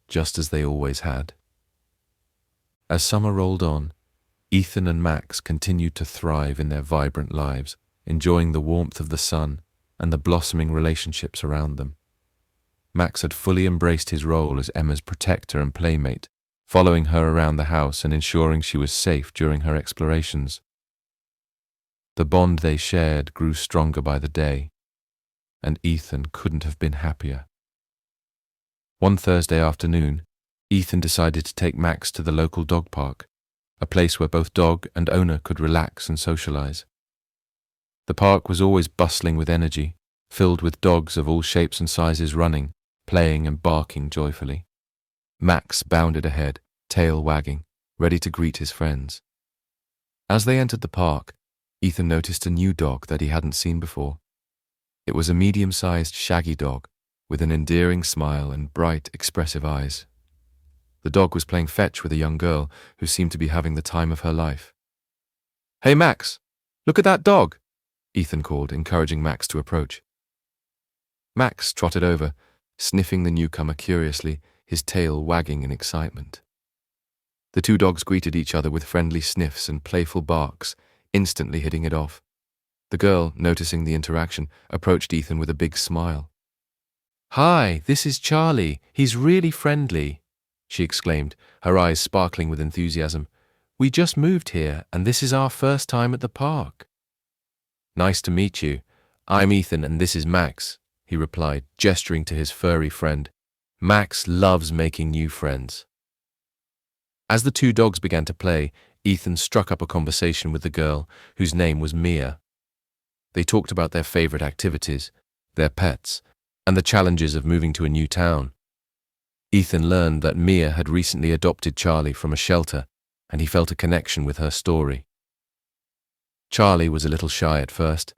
just as they always had. As summer rolled on, Ethan and Max continued to thrive in their vibrant lives, enjoying the warmth of the sun and the blossoming relationships around them. Max had fully embraced his role as Emma's protector and playmate, following her around the house and ensuring she was safe during her explorations. The bond they shared grew stronger by the day, and Ethan couldn't have been happier. One Thursday afternoon, Ethan decided to take Max to the local dog park, a place where both dog and owner could relax and socialize. The park was always bustling with energy, filled with dogs of all shapes and sizes running, playing and barking joyfully. Max bounded ahead, tail wagging, ready to greet his friends. As they entered the park, Ethan noticed a new dog that he hadn't seen before. It was a medium-sized shaggy dog with an endearing smile and bright, expressive eyes. The dog was playing fetch with a young girl who seemed to be having the time of her life. "Hey Max, look at that dog," Ethan called, encouraging Max to approach. Max trotted over, sniffing the newcomer curiously, his tail wagging in excitement. The two dogs greeted each other with friendly sniffs and playful barks, instantly hitting it off. The girl, noticing the interaction, approached Ethan with a big smile. "Hi, this is Charlie. He's really friendly," she exclaimed, her eyes sparkling with enthusiasm. "We just moved here, and this is our first time at the park." "Nice to meet you. I'm Ethan, and this is Max," he replied, gesturing to his furry friend. Max loves making new friends. As the two dogs began to play, Ethan struck up a conversation with the girl, whose name was Mia. They talked about their favorite activities, their pets, and the challenges of moving to a new town. Ethan learned that Mia had recently adopted Charlie from a shelter, and he felt a connection with her story. Charlie was a little shy at first,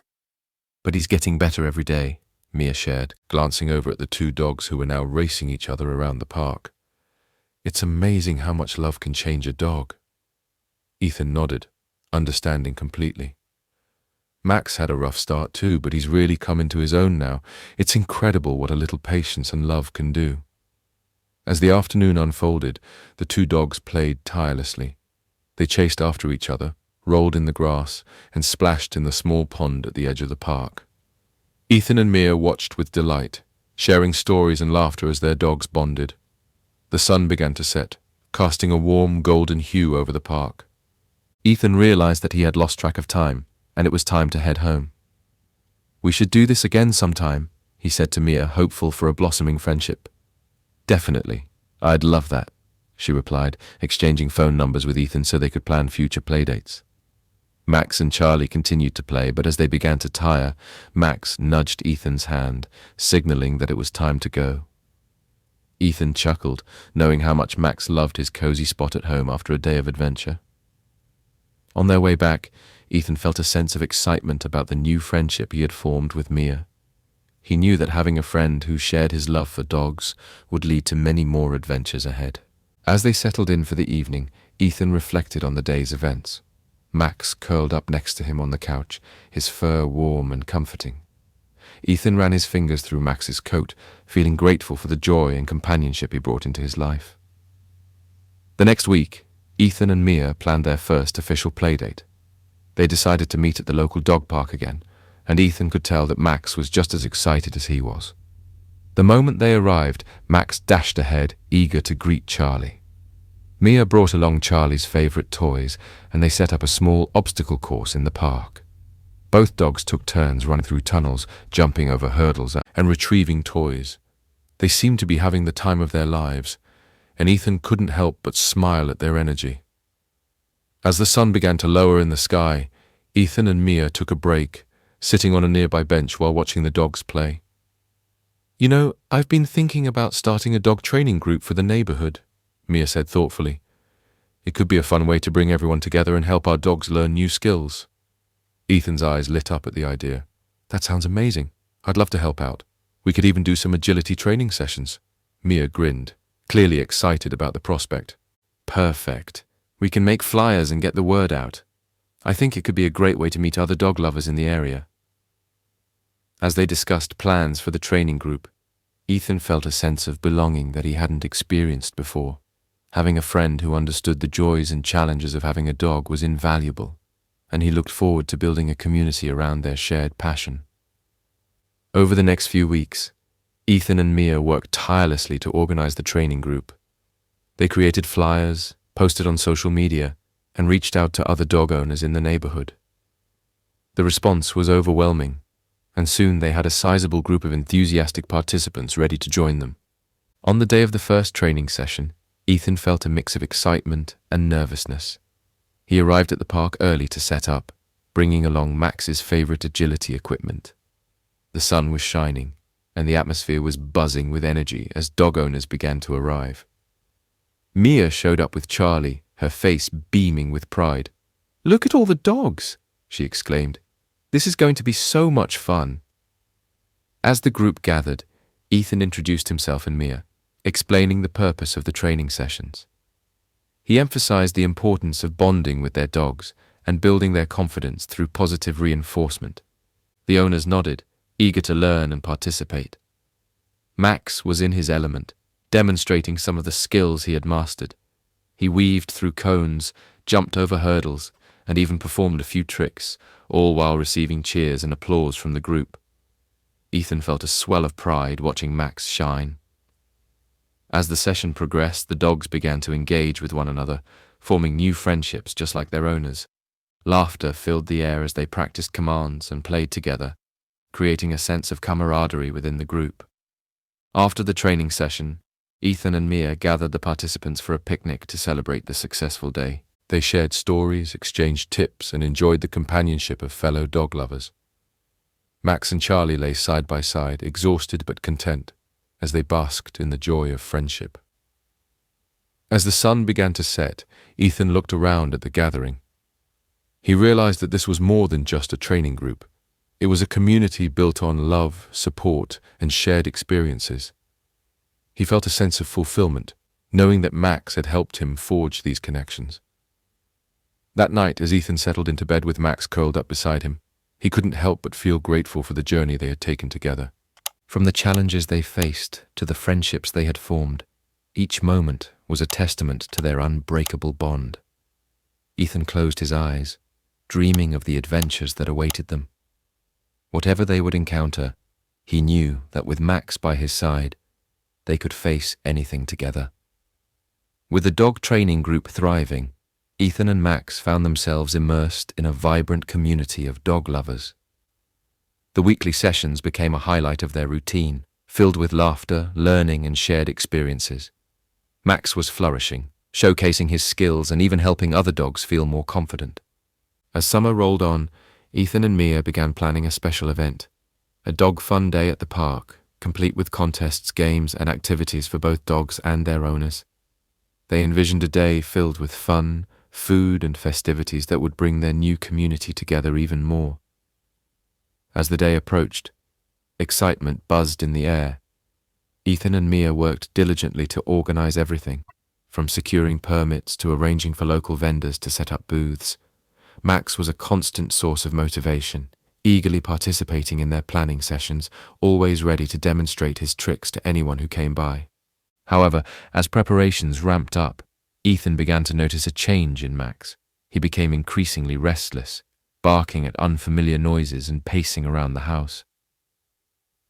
but he's getting better every day, Mia shared, glancing over at the two dogs who were now racing each other around the park. "It's amazing how much love can change a dog." Ethan nodded, understanding completely. Max had a rough start too, but he's really come into his own now. It's incredible what a little patience and love can do. As the afternoon unfolded, the two dogs played tirelessly. They chased after each other, rolled in the grass, and splashed in the small pond at the edge of the park. Ethan and Mia watched with delight, sharing stories and laughter as their dogs bonded. The sun began to set, casting a warm golden hue over the park. Ethan realized that he had lost track of time, and it was time to head home. "We should do this again sometime," he said to Mia, hopeful for a blossoming friendship. "Definitely. I'd love that," she replied, exchanging phone numbers with Ethan so they could plan future playdates. Max and Charlie continued to play, but as they began to tire, Max nudged Ethan's hand, signaling that it was time to go. Ethan chuckled, knowing how much Max loved his cozy spot at home after a day of adventure. On their way back, Ethan felt a sense of excitement about the new friendship he had formed with Mia. He knew that having a friend who shared his love for dogs would lead to many more adventures ahead. As they settled in for the evening, Ethan reflected on the day's events. Max curled up next to him on the couch, his fur warm and comforting. Ethan ran his fingers through Max's coat, feeling grateful for the joy and companionship he brought into his life. The next week, Ethan and Mia planned their first official playdate. They decided to meet at the local dog park again, and Ethan could tell that Max was just as excited as he was. The moment they arrived, Max dashed ahead, eager to greet Charlie. Mia brought along Charlie's favorite toys, and they set up a small obstacle course in the park. Both dogs took turns running through tunnels, jumping over hurdles, and retrieving toys. They seemed to be having the time of their lives, and Ethan couldn't help but smile at their energy. As the sun began to lower in the sky, Ethan and Mia took a break, sitting on a nearby bench while watching the dogs play. "You know, I've been thinking about starting a dog training group for the neighborhood," Mia said thoughtfully. "It could be a fun way to bring everyone together and help our dogs learn new skills." Ethan's eyes lit up at the idea. "That sounds amazing. I'd love to help out. We could even do some agility training sessions." Mia grinned, clearly excited about the prospect. "Perfect. We can make flyers and get the word out. I think it could be a great way to meet other dog lovers in the area." As they discussed plans for the training group, Ethan felt a sense of belonging that he hadn't experienced before. Having a friend who understood the joys and challenges of having a dog was invaluable, and he looked forward to building a community around their shared passion. Over the next few weeks, Ethan and Mia worked tirelessly to organize the training group. They created flyers, posted on social media, and reached out to other dog owners in the neighborhood. The response was overwhelming, and soon they had a sizable group of enthusiastic participants ready to join them. On the day of the first training session, Ethan felt a mix of excitement and nervousness. He arrived at the park early to set up, bringing along Max's favorite agility equipment. The sun was shining, and the atmosphere was buzzing with energy as dog owners began to arrive. Mia showed up with Charlie, her face beaming with pride. "Look at all the dogs," she exclaimed. "This is going to be so much fun." As the group gathered, Ethan introduced himself and Mia, explaining the purpose of the training sessions. He emphasized the importance of bonding with their dogs and building their confidence through positive reinforcement. The owners nodded, eager to learn and participate. Max was in his element, demonstrating some of the skills he had mastered. He weaved through cones, jumped over hurdles, and even performed a few tricks, all while receiving cheers and applause from the group. Ethan felt a swell of pride watching Max shine. As the session progressed, the dogs began to engage with one another, forming new friendships just like their owners. Laughter filled the air as they practiced commands and played together, creating a sense of camaraderie within the group. After the training session, Ethan and Mia gathered the participants for a picnic to celebrate the successful day. They shared stories, exchanged tips, and enjoyed the companionship of fellow dog lovers. Max and Charlie lay side by side, exhausted but content, as they basked in the joy of friendship. As the sun began to set, Ethan looked around at the gathering. He realized that this was more than just a training group. It was a community built on love, support, and shared experiences. He felt a sense of fulfillment, knowing that Max had helped him forge these connections. That night, as Ethan settled into bed with Max curled up beside him, he couldn't help but feel grateful for the journey they had taken together. From the challenges they faced to the friendships they had formed, each moment was a testament to their unbreakable bond. Ethan closed his eyes, dreaming of the adventures that awaited them. Whatever they would encounter, he knew that with Max by his side, they could face anything together. With the dog training group thriving, Ethan and Max found themselves immersed in a vibrant community of dog lovers. The weekly sessions became a highlight of their routine, filled with laughter, learning, and shared experiences. Max was flourishing, showcasing his skills and even helping other dogs feel more confident. As summer rolled on, Ethan and Mia began planning a special event, a dog fun day at the park, complete with contests, games, and activities for both dogs and their owners. They envisioned a day filled with fun, food, and festivities that would bring their new community together even more. As the day approached, excitement buzzed in the air. Ethan and Mia worked diligently to organize everything, from securing permits to arranging for local vendors to set up booths. Max was a constant source of motivation, eagerly participating in their planning sessions, always ready to demonstrate his tricks to anyone who came by. However, as preparations ramped up, Ethan began to notice a change in Max. He became increasingly restless, barking at unfamiliar noises and pacing around the house.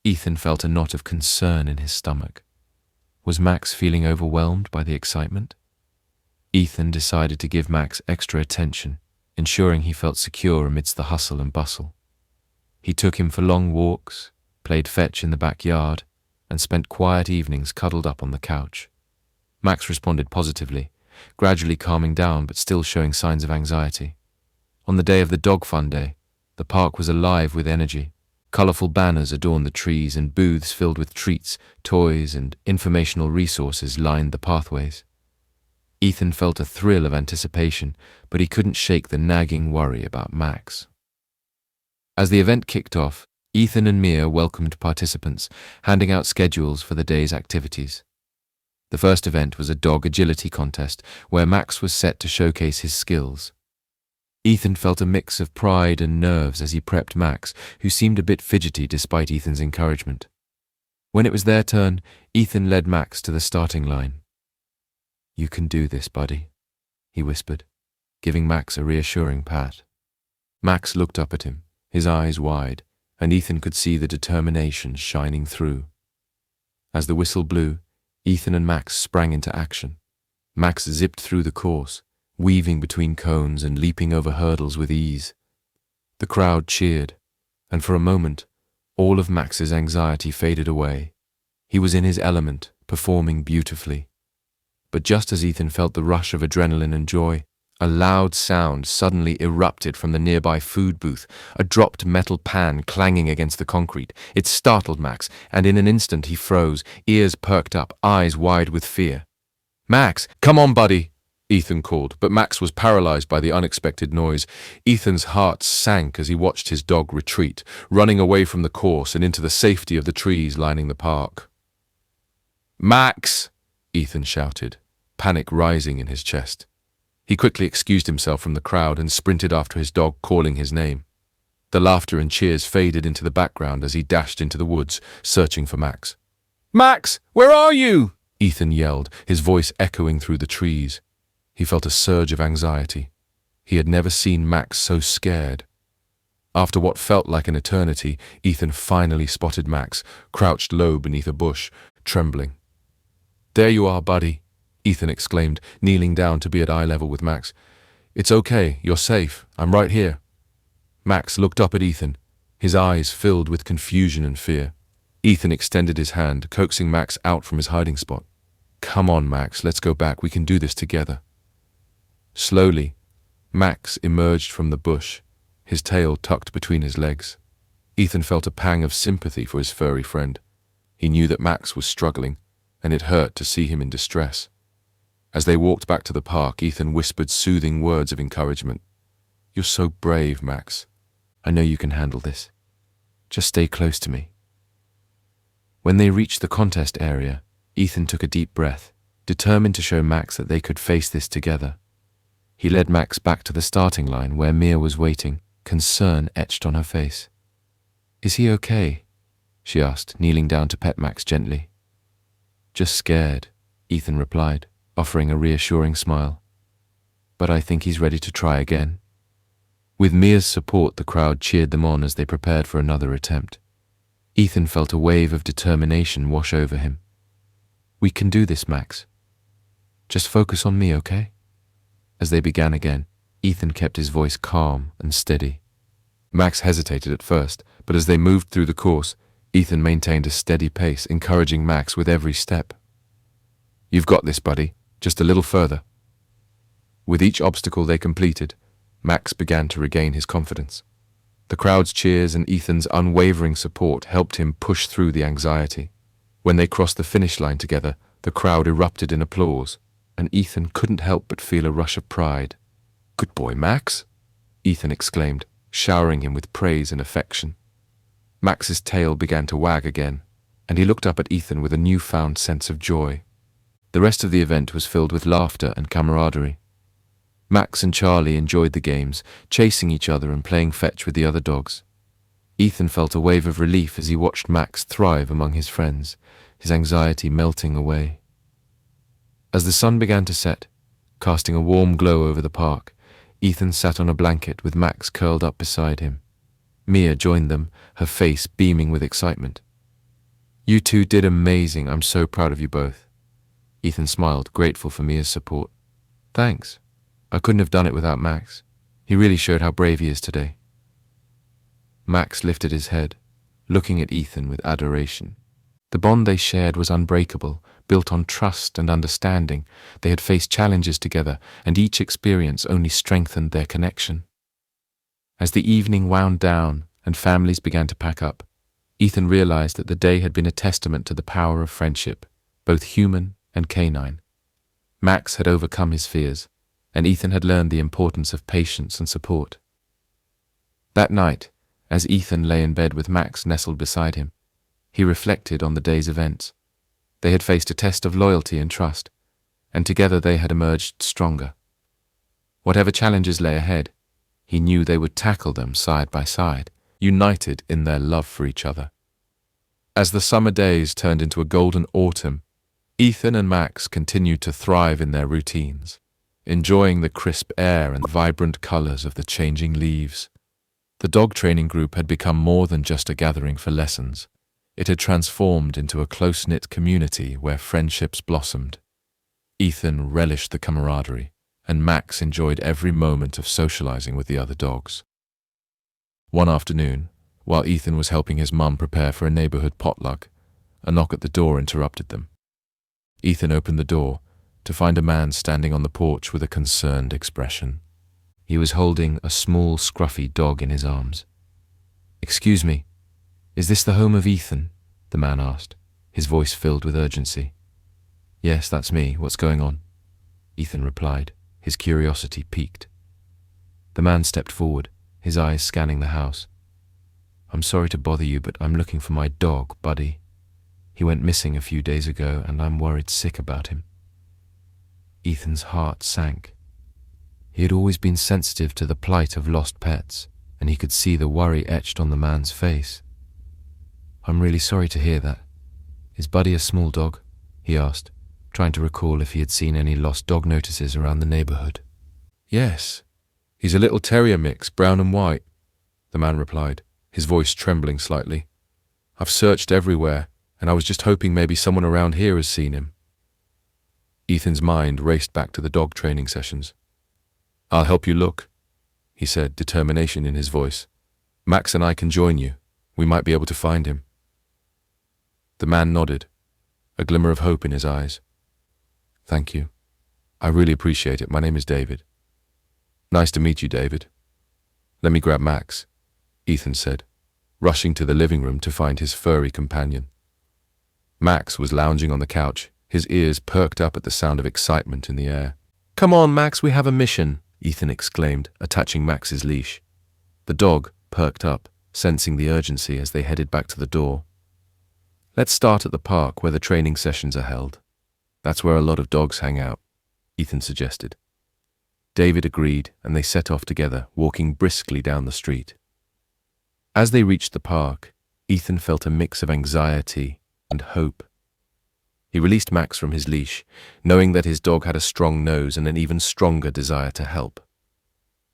Ethan felt a knot of concern in his stomach. Was Max feeling overwhelmed by the excitement? Ethan decided to give Max extra attention, ensuring he felt secure amidst the hustle and bustle. He took him for long walks, played fetch in the backyard, and spent quiet evenings cuddled up on the couch. Max responded positively, gradually calming down but still showing signs of anxiety. On the day of the Dog Fun Day, the park was alive with energy. Colourful banners adorned the trees and booths filled with treats, toys, and informational resources lined the pathways. Ethan felt a thrill of anticipation, but he couldn't shake the nagging worry about Max. As the event kicked off, Ethan and Mia welcomed participants, handing out schedules for the day's activities. The first event was a dog agility contest, where Max was set to showcase his skills. Ethan felt a mix of pride and nerves as he prepped Max, who seemed a bit fidgety despite Ethan's encouragement. When it was their turn, Ethan led Max to the starting line. "You can do this, buddy," he whispered, giving Max a reassuring pat. Max looked up at him, his eyes wide, and Ethan could see the determination shining through. As the whistle blew, Ethan and Max sprang into action. Max zipped through the course, weaving between cones and leaping over hurdles with ease. The crowd cheered, and for a moment, all of Max's anxiety faded away. He was in his element, performing beautifully. But just as Ethan felt the rush of adrenaline and joy, a loud sound suddenly erupted from the nearby food booth, a dropped metal pan clanging against the concrete. It startled Max, and in an instant he froze, ears perked up, eyes wide with fear. "Max, come on, buddy!" Ethan called, but Max was paralyzed by the unexpected noise. Ethan's heart sank as he watched his dog retreat, running away from the course and into the safety of the trees lining the park. "Max!" Ethan shouted, panic rising in his chest. He quickly excused himself from the crowd and sprinted after his dog, calling his name. The laughter and cheers faded into the background as he dashed into the woods, searching for Max. "Max, where are you?" Ethan yelled, his voice echoing through the trees. He felt a surge of anxiety. He had never seen Max so scared. After what felt like an eternity, Ethan finally spotted Max, crouched low beneath a bush, trembling. "There you are, buddy," Ethan exclaimed, kneeling down to be at eye level with Max. "It's okay, you're safe, I'm right here." Max looked up at Ethan, his eyes filled with confusion and fear. Ethan extended his hand, coaxing Max out from his hiding spot. "Come on, Max, let's go back, we can do this together." Slowly, Max emerged from the bush, his tail tucked between his legs. Ethan felt a pang of sympathy for his furry friend. He knew that Max was struggling, and it hurt to see him in distress. As they walked back to the park, Ethan whispered soothing words of encouragement. "You're so brave, Max. I know you can handle this. Just stay close to me." When they reached the contest area, Ethan took a deep breath, determined to show Max that they could face this together. He led Max back to the starting line where Mia was waiting, concern etched on her face. "Is he okay?" she asked, kneeling down to pet Max gently. "Just scared," Ethan replied, offering a reassuring smile. "But I think he's ready to try again." With Mia's support, the crowd cheered them on as they prepared for another attempt. Ethan felt a wave of determination wash over him. "We can do this, Max. Just focus on me, okay?" As they began again, Ethan kept his voice calm and steady. Max hesitated at first, but as they moved through the course, Ethan maintained a steady pace, encouraging Max with every step. "You've got this, buddy. Just a little further." With each obstacle they completed, Max began to regain his confidence. The crowd's cheers and Ethan's unwavering support helped him push through the anxiety. When they crossed the finish line together, the crowd erupted in applause, and Ethan couldn't help but feel a rush of pride. "Good boy, Max," Ethan exclaimed, showering him with praise and affection. Max's tail began to wag again, and he looked up at Ethan with a newfound sense of joy. The rest of the event was filled with laughter and camaraderie. Max and Charlie enjoyed the games, chasing each other and playing fetch with the other dogs. Ethan felt a wave of relief as he watched Max thrive among his friends, his anxiety melting away. As the sun began to set, casting a warm glow over the park, Ethan sat on a blanket with Max curled up beside him. Mia joined them, her face beaming with excitement. "You two did amazing. I'm so proud of you both." Ethan smiled, grateful for Mia's support. "Thanks. I couldn't have done it without Max. He really showed how brave he is today." Max lifted his head, looking at Ethan with adoration. The bond they shared was unbreakable, built on trust and understanding. They had faced challenges together, and each experience only strengthened their connection. As the evening wound down and families began to pack up, Ethan realized that the day had been a testament to the power of friendship, both human and canine. Max had overcome his fears, and Ethan had learned the importance of patience and support. That night, as Ethan lay in bed with Max nestled beside him, he reflected on the day's events. They had faced a test of loyalty and trust, and together they had emerged stronger. Whatever challenges lay ahead, he knew they would tackle them side by side, united in their love for each other. As the summer days turned into a golden autumn, Ethan and Max continued to thrive in their routines, enjoying the crisp air and vibrant colors of the changing leaves. The dog training group had become more than just a gathering for lessons. It had transformed into a close-knit community where friendships blossomed. Ethan relished the camaraderie, and Max enjoyed every moment of socializing with the other dogs. One afternoon, while Ethan was helping his mum prepare for a neighborhood potluck, a knock at the door interrupted them. Ethan opened the door to find a man standing on the porch with a concerned expression. He was holding a small, scruffy dog in his arms. "Excuse me, is this the home of Ethan?" the man asked, his voice filled with urgency. "Yes, that's me. What's going on?" Ethan replied, his curiosity piqued. The man stepped forward, his eyes scanning the house. "I'm sorry to bother you, but I'm looking for my dog, Buddy. He went missing a few days ago, and I'm worried sick about him." Ethan's heart sank. He had always been sensitive to the plight of lost pets, and he could see the worry etched on the man's face. "I'm really sorry to hear that. Is Buddy a small dog?" he asked, trying to recall if he had seen any lost dog notices around the neighborhood. "Yes, he's a little terrier mix, brown and white," the man replied, his voice trembling slightly. "I've searched everywhere, and I was just hoping maybe someone around here has seen him." Ethan's mind raced back to the dog training sessions. "I'll help you look," he said, determination in his voice. "Max and I can join you. We might be able to find him." The man nodded, a glimmer of hope in his eyes. "Thank you. I really appreciate it. My name is David." "Nice to meet you, David. Let me grab Max," Ethan said, rushing to the living room to find his furry companion. Max was lounging on the couch, his ears perked up at the sound of excitement in the air. "Come on, Max, we have a mission," Ethan exclaimed, attaching Max's leash. The dog perked up, sensing the urgency as they headed back to the door. "Let's start at the park where the training sessions are held. That's where a lot of dogs hang out," Ethan suggested. David agreed, and they set off together, walking briskly down the street. As they reached the park, Ethan felt a mix of anxiety and hope. He released Max from his leash, knowing that his dog had a strong nose and an even stronger desire to help.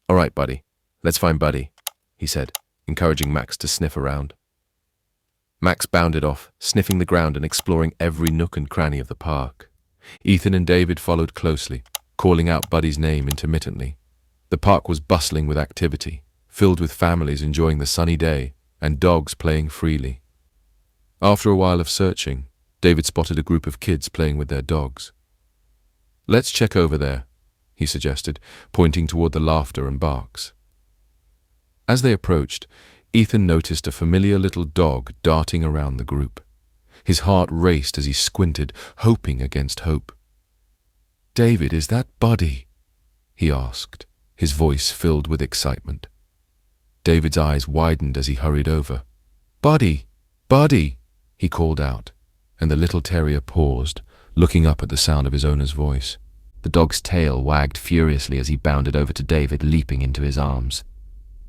"All right, buddy, let's find Buddy," he said, encouraging Max to sniff around. Max bounded off, sniffing the ground and exploring every nook and cranny of the park. Ethan and David followed closely, calling out Buddy's name intermittently. The park was bustling with activity, filled with families enjoying the sunny day and dogs playing freely. After a while of searching, David spotted a group of kids playing with their dogs. "Let's check over there," he suggested, pointing toward the laughter and barks. As they approached, Ethan noticed a familiar little dog darting around the group. His heart raced as he squinted, hoping against hope. "David, is that Buddy?" he asked, his voice filled with excitement. David's eyes widened as he hurried over. "Buddy! Buddy!" he called out, and the little terrier paused, looking up at the sound of his owner's voice. The dog's tail wagged furiously as he bounded over to David, leaping into his arms.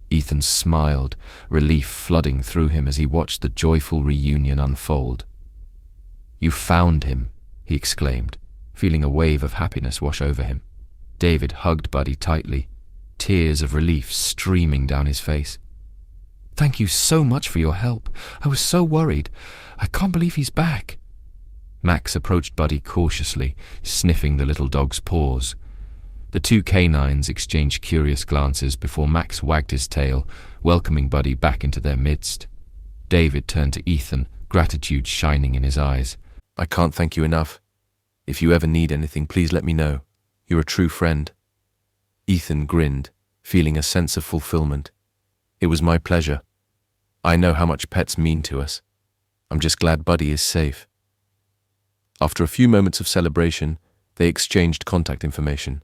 Ethan smiled, relief flooding through him as he watched the joyful reunion unfold. "You found him," he exclaimed, feeling a wave of happiness wash over him. David hugged Buddy tightly, tears of relief streaming down his face. "Thank you so much for your help. I was so worried. I can't believe he's back." Max approached Buddy cautiously, sniffing the little dog's paws. The two canines exchanged curious glances before Max wagged his tail, welcoming Buddy back into their midst. David turned to Ethan, gratitude shining in his eyes. "I can't thank you enough. If you ever need anything, please let me know. You're a true friend." Ethan grinned, feeling a sense of fulfillment. "It was my pleasure. I know how much pets mean to us. I'm just glad Buddy is safe." After a few moments of celebration, they exchanged contact information,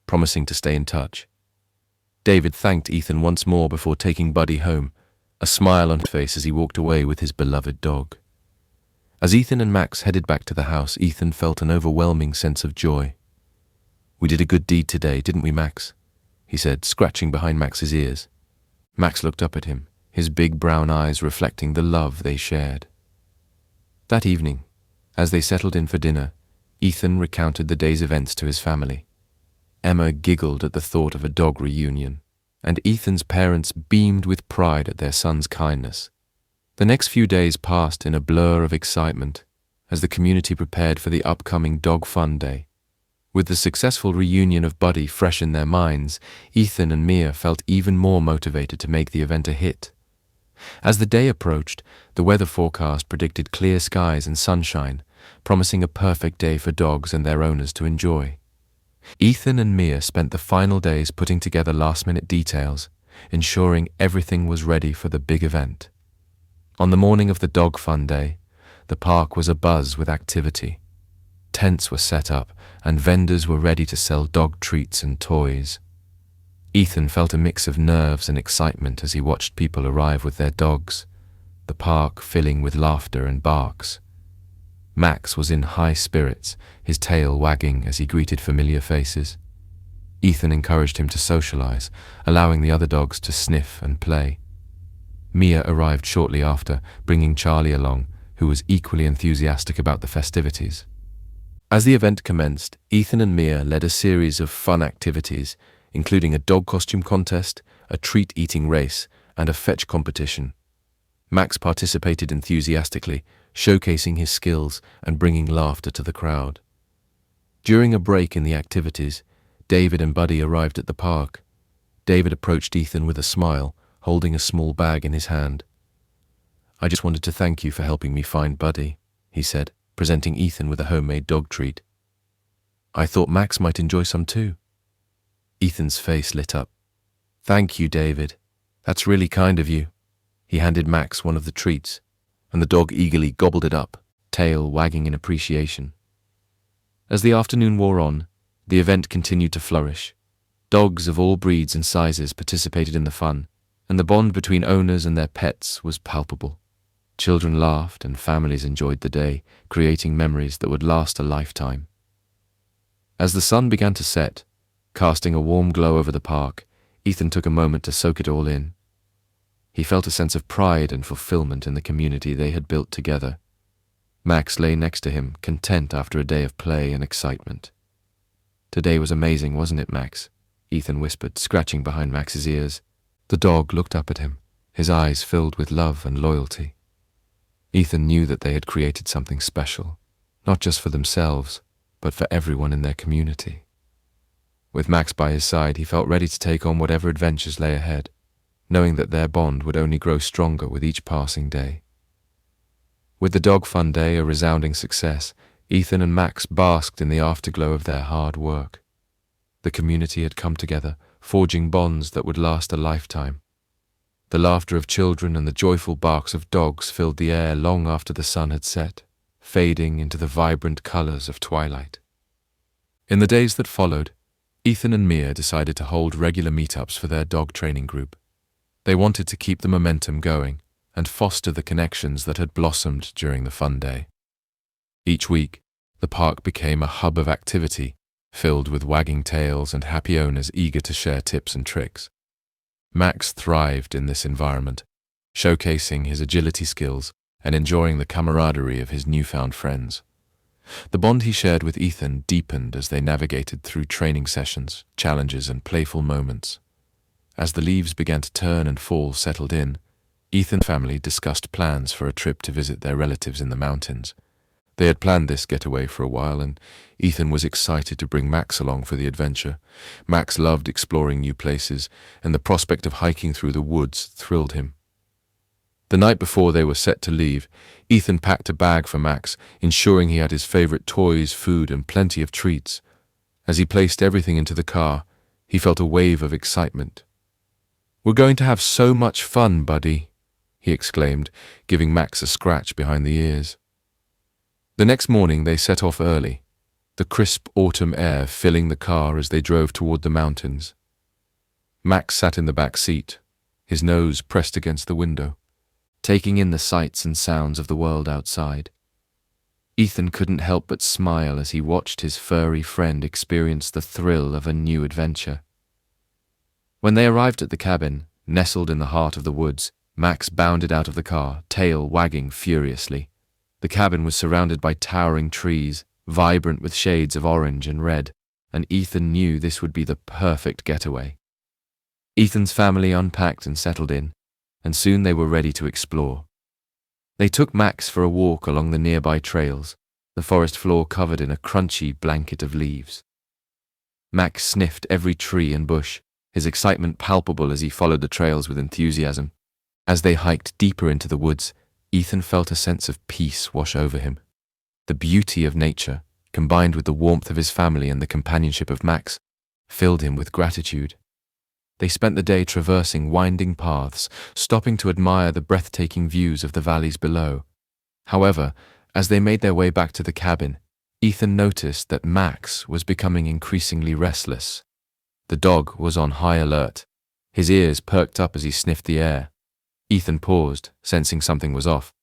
promising to stay in touch. David thanked Ethan once more before taking Buddy home, a smile on his face as he walked away with his beloved dog. As Ethan and Max headed back to the house, Ethan felt an overwhelming sense of joy. "We did a good deed today, didn't we, Max?" he said, scratching behind Max's ears. Max looked up at him, his big brown eyes reflecting the love they shared. That evening, as they settled in for dinner, Ethan recounted the day's events to his family. Emma giggled at the thought of a dog reunion, and Ethan's parents beamed with pride at their son's kindness. The next few days passed in a blur of excitement as the community prepared for the upcoming Dog Fun Day. With the successful reunion of Buddy fresh in their minds, Ethan and Mia felt even more motivated to make the event a hit. As the day approached, the weather forecast predicted clear skies and sunshine, promising a perfect day for dogs and their owners to enjoy. Ethan and Mia spent the final days putting together last-minute details, ensuring everything was ready for the big event. On the morning of the Dog Fun Day, the park was abuzz with activity. Tents were set up, and vendors were ready to sell dog treats and toys. Ethan felt a mix of nerves and excitement as he watched people arrive with their dogs, the park filling with laughter and barks. Max was in high spirits, his tail wagging as he greeted familiar faces. Ethan encouraged him to socialize, allowing the other dogs to sniff and play. Mia arrived shortly after, bringing Charlie along, who was equally enthusiastic about the festivities. As the event commenced, Ethan and Mia led a series of fun activities, including a dog costume contest, a treat-eating race, and a fetch competition. Max participated enthusiastically, showcasing his skills and bringing laughter to the crowd. During a break in the activities, David and Buddy arrived at the park. David approached Ethan with a smile, holding a small bag in his hand. "I just wanted to thank you for helping me find Buddy," he said, presenting Ethan with a homemade dog treat. "I thought Max might enjoy some too." Ethan's face lit up. "Thank you, David. That's really kind of you." He handed Max one of the treats, and the dog eagerly gobbled it up, tail wagging in appreciation. As the afternoon wore on, the event continued to flourish. Dogs of all breeds and sizes participated in the fun, and the bond between owners and their pets was palpable. Children laughed and families enjoyed the day, creating memories that would last a lifetime. As the sun began to set, Casting a warm glow over the park, Ethan took a moment to soak it all in. He felt a sense of pride and fulfillment in the community they had built together. Max lay next to him, content after a day of play and excitement. "Today was amazing, wasn't it, Max?" Ethan whispered, scratching behind Max's ears. The dog looked up at him, his eyes filled with love and loyalty. Ethan knew that they had created something special, not just for themselves, but for everyone in their community. With Max by his side, he felt ready to take on whatever adventures lay ahead, knowing that their bond would only grow stronger with each passing day. With the dog fun day a resounding success, Ethan and Max basked in the afterglow of their hard work. The community had come together, forging bonds that would last a lifetime. The laughter of children and the joyful barks of dogs filled the air long after the sun had set, fading into the vibrant colors of twilight. In the days that followed, Ethan and Mia decided to hold regular meetups for their dog training group. They wanted to keep the momentum going and foster the connections that had blossomed during the fun day. Each week, the park became a hub of activity, filled with wagging tails and happy owners eager to share tips and tricks. Max thrived in this environment, showcasing his agility skills and enjoying the camaraderie of his newfound friends. The bond he shared with Ethan deepened as they navigated through training sessions, challenges, and playful moments. As the leaves began to turn and fall settled in, Ethan's family discussed plans for a trip to visit their relatives in the mountains. They had planned this getaway for a while, and Ethan was excited to bring Max along for the adventure. Max loved exploring new places, and the prospect of hiking through the woods thrilled him. The night before they were set to leave, Ethan packed a bag for Max, ensuring he had his favorite toys, food, and plenty of treats. As he placed everything into the car, he felt a wave of excitement. "We're going to have so much fun, buddy," he exclaimed, giving Max a scratch behind the ears. The next morning they set off early, the crisp autumn air filling the car as they drove toward the mountains. Max sat in the back seat, his nose pressed against the window, taking in the sights and sounds of the world outside. Ethan couldn't help but smile as he watched his furry friend experience the thrill of a new adventure. When they arrived at the cabin, nestled in the heart of the woods, Max bounded out of the car, tail wagging furiously. The cabin was surrounded by towering trees, vibrant with shades of orange and red, and Ethan knew this would be the perfect getaway. Ethan's family unpacked and settled in, and soon they were ready to explore. They took Max for a walk along the nearby trails, the forest floor covered in a crunchy blanket of leaves. Max sniffed every tree and bush, his excitement palpable as he followed the trails with enthusiasm. As they hiked deeper into the woods, Ethan felt a sense of peace wash over him. The beauty of nature, combined with the warmth of his family and the companionship of Max, filled him with gratitude. They spent the day traversing winding paths, stopping to admire the breathtaking views of the valleys below. However, as they made their way back to the cabin, Ethan noticed that Max was becoming increasingly restless. The dog was on high alert, his ears perked up as he sniffed the air. Ethan paused, sensing something was off.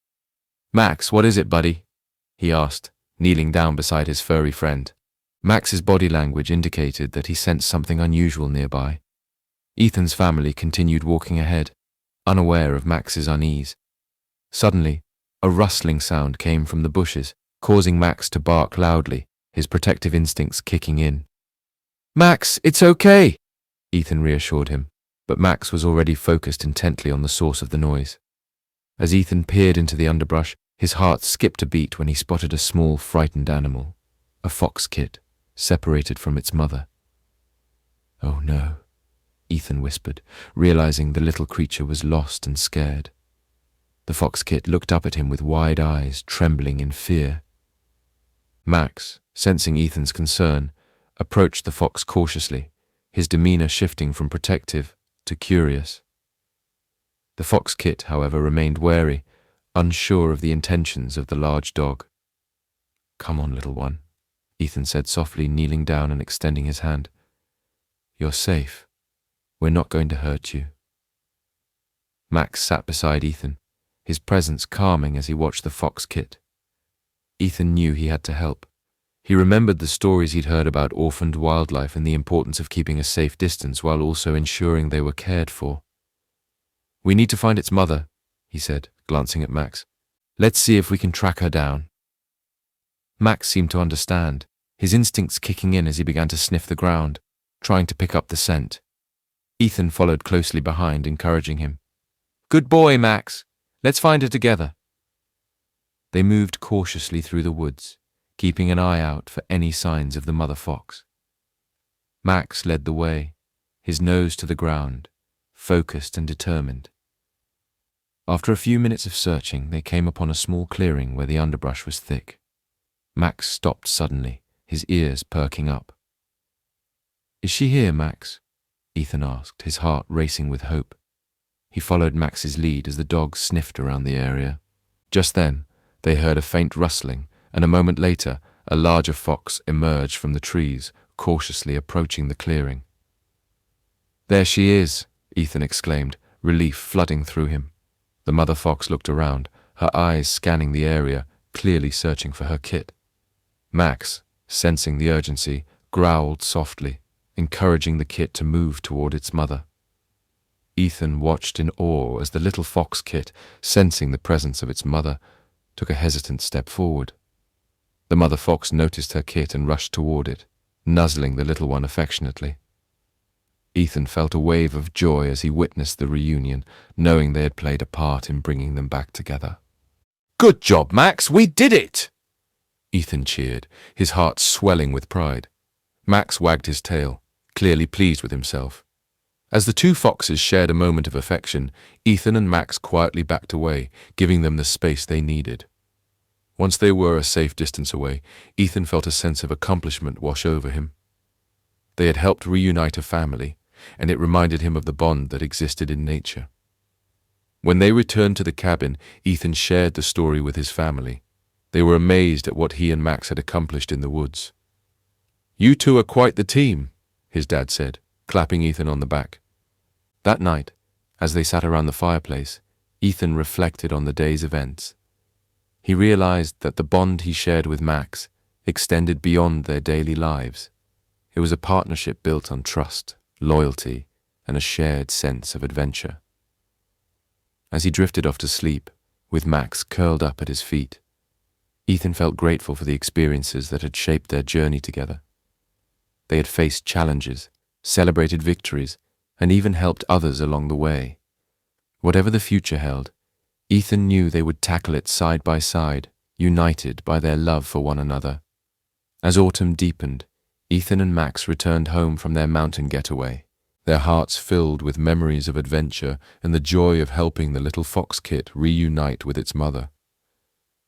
"Max, what is it, buddy?" he asked, kneeling down beside his furry friend. Max's body language indicated that he sensed something unusual nearby. Ethan's family continued walking ahead, unaware of Max's unease. Suddenly, a rustling sound came from the bushes, causing Max to bark loudly, his protective instincts kicking in. "Max, it's okay," Ethan reassured him, but Max was already focused intently on the source of the noise. As Ethan peered into the underbrush, his heart skipped a beat when he spotted a small, frightened animal, a fox kit, separated from its mother. "Oh no," Ethan whispered, realizing the little creature was lost and scared. The fox kit looked up at him with wide eyes, trembling in fear. Max, sensing Ethan's concern, approached the fox cautiously, his demeanor shifting from protective to curious. The fox kit, however, remained wary, unsure of the intentions of the large dog. "Come on, little one," Ethan said softly, kneeling down and extending his hand. "You're safe. We're not going to hurt you." Max sat beside Ethan, his presence calming as he watched the fox kit. Ethan knew he had to help. He remembered the stories he'd heard about orphaned wildlife and the importance of keeping a safe distance while also ensuring they were cared for. "We need to find its mother," he said, glancing at Max. "Let's see if we can track her down." Max seemed to understand, his instincts kicking in as he began to sniff the ground, trying to pick up the scent. Ethan followed closely behind, encouraging him. "Good boy, Max. Let's find her together." They moved cautiously through the woods, keeping an eye out for any signs of the mother fox. Max led the way, his nose to the ground, focused and determined. After a few minutes of searching, they came upon a small clearing where the underbrush was thick. Max stopped suddenly, his ears perking up. "Is she here, Max?" Ethan asked, his heart racing with hope. He followed Max's lead as the dogs sniffed around the area. Just then, they heard a faint rustling, and a moment later, a larger fox emerged from the trees, cautiously approaching the clearing. "There she is," Ethan exclaimed, relief flooding through him. The mother fox looked around, her eyes scanning the area, clearly searching for her kit. Max, sensing the urgency, growled softly, encouraging the kit to move toward its mother. Ethan watched in awe as the little fox kit, sensing the presence of its mother, took a hesitant step forward. The mother fox noticed her kit and rushed toward it, nuzzling the little one affectionately. Ethan felt a wave of joy as he witnessed the reunion, knowing they had played a part in bringing them back together. "Good job, Max! We did it!" Ethan cheered, his heart swelling with pride. Max wagged his tail, clearly pleased with himself. As the two foxes shared a moment of affection, Ethan and Max quietly backed away, giving them the space they needed. Once they were a safe distance away, Ethan felt a sense of accomplishment wash over him. They had helped reunite a family, and it reminded him of the bond that existed in nature. When they returned to the cabin, Ethan shared the story with his family. They were amazed at what he and Max had accomplished in the woods. "You two are quite the team," his dad said, clapping Ethan on the back. That night, as they sat around the fireplace, Ethan reflected on the day's events. He realized that the bond he shared with Max extended beyond their daily lives. It was a partnership built on trust, loyalty, and a shared sense of adventure. As he drifted off to sleep, with Max curled up at his feet, Ethan felt grateful for the experiences that had shaped their journey together. They had faced challenges, celebrated victories, and even helped others along the way. Whatever the future held, Ethan knew they would tackle it side by side, united by their love for one another. As autumn deepened, Ethan and Max returned home from their mountain getaway, their hearts filled with memories of adventure and the joy of helping the little fox kit reunite with its mother.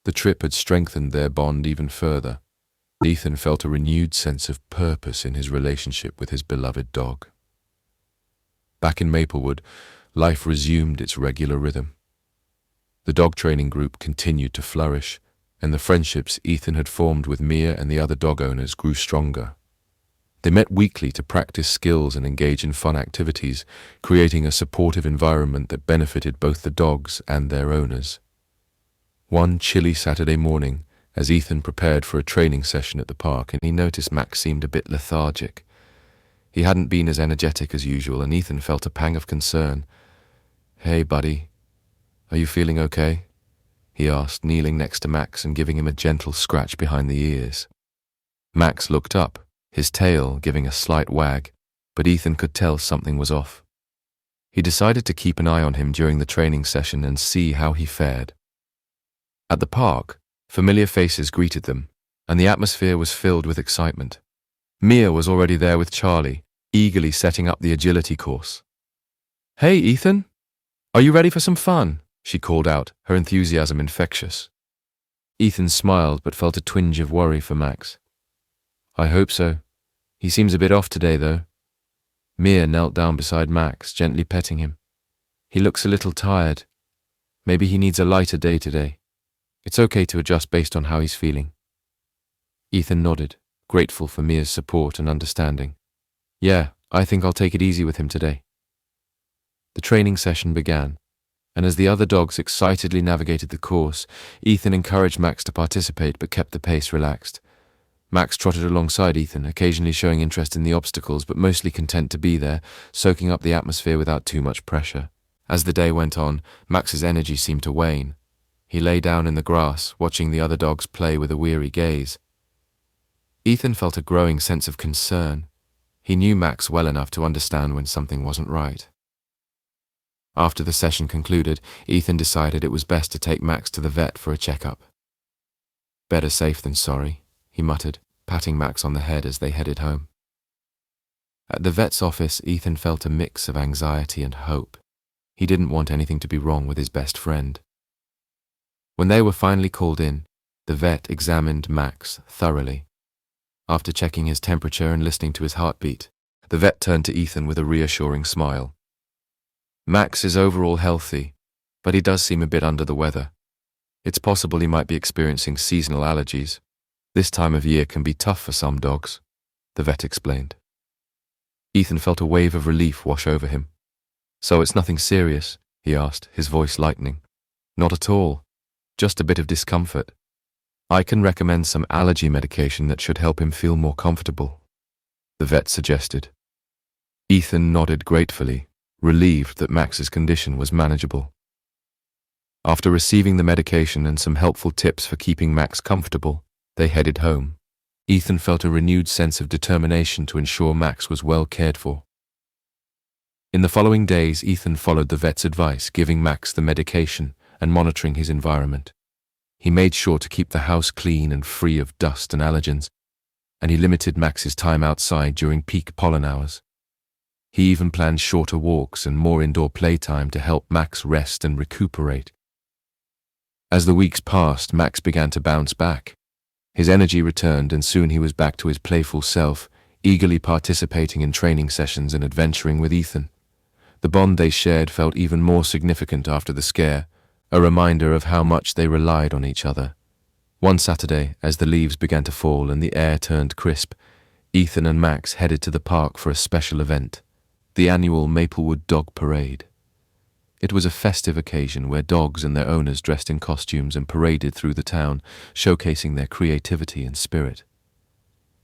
The trip had strengthened their bond even further. Ethan felt a renewed sense of purpose in his relationship with his beloved dog. Back in Maplewood, life resumed its regular rhythm. The dog training group continued to flourish, and the friendships Ethan had formed with Mia and the other dog owners grew stronger. They met weekly to practice skills and engage in fun activities, creating a supportive environment that benefited both the dogs and their owners. One chilly Saturday morning, as Ethan prepared for a training session at the park, and he noticed Max seemed a bit lethargic. He hadn't been as energetic as usual, and Ethan felt a pang of concern. "Hey, buddy, are you feeling okay?" he asked, kneeling next to Max and giving him a gentle scratch behind the ears. Max looked up, his tail giving a slight wag, but Ethan could tell something was off. He decided to keep an eye on him during the training session and see how he fared. At the park, familiar faces greeted them, and the atmosphere was filled with excitement. Mia was already there with Charlie, eagerly setting up the agility course. "Hey, Ethan, are you ready for some fun?" she called out, her enthusiasm infectious. Ethan smiled but felt a twinge of worry for Max. "I hope so. He seems a bit off today, though." Mia knelt down beside Max, gently petting him. "He looks a little tired. Maybe he needs a lighter day today. It's okay to adjust based on how he's feeling." Ethan nodded, grateful for Mia's support and understanding. "Yeah, I think I'll take it easy with him today." The training session began, and as the other dogs excitedly navigated the course, Ethan encouraged Max to participate but kept the pace relaxed. Max trotted alongside Ethan, occasionally showing interest in the obstacles, but mostly content to be there, soaking up the atmosphere without too much pressure. As the day went on, Max's energy seemed to wane. He lay down in the grass, watching the other dogs play with a weary gaze. Ethan felt a growing sense of concern. He knew Max well enough to understand when something wasn't right. After the session concluded, Ethan decided it was best to take Max to the vet for a checkup. "Better safe than sorry," he muttered, patting Max on the head as they headed home. At the vet's office, Ethan felt a mix of anxiety and hope. He didn't want anything to be wrong with his best friend. When they were finally called in, the vet examined Max thoroughly. After checking his temperature and listening to his heartbeat, the vet turned to Ethan with a reassuring smile. "Max is overall healthy, but he does seem a bit under the weather. It's possible he might be experiencing seasonal allergies. This time of year can be tough for some dogs," the vet explained. Ethan felt a wave of relief wash over him. "So it's nothing serious?" he asked, his voice lightening. "Not at all. Just a bit of discomfort. I can recommend some allergy medication that should help him feel more comfortable," the vet suggested. Ethan nodded gratefully, relieved that Max's condition was manageable. After receiving the medication and some helpful tips for keeping Max comfortable, they headed home. Ethan felt a renewed sense of determination to ensure Max was well cared for. In the following days, Ethan followed the vet's advice, giving Max the medication and monitoring his environment. He made sure to keep the house clean and free of dust and allergens, and he limited Max's time outside during peak pollen hours. He even planned shorter walks and more indoor playtime to help Max rest and recuperate. As the weeks passed, Max began to bounce back. His energy returned, and soon he was back to his playful self, eagerly participating in training sessions and adventuring with Ethan. The bond they shared felt even more significant after the scare, a reminder of how much they relied on each other. One Saturday, as the leaves began to fall and the air turned crisp, Ethan and Max headed to the park for a special event, the annual Maplewood Dog Parade. It was a festive occasion where dogs and their owners dressed in costumes and paraded through the town, showcasing their creativity and spirit.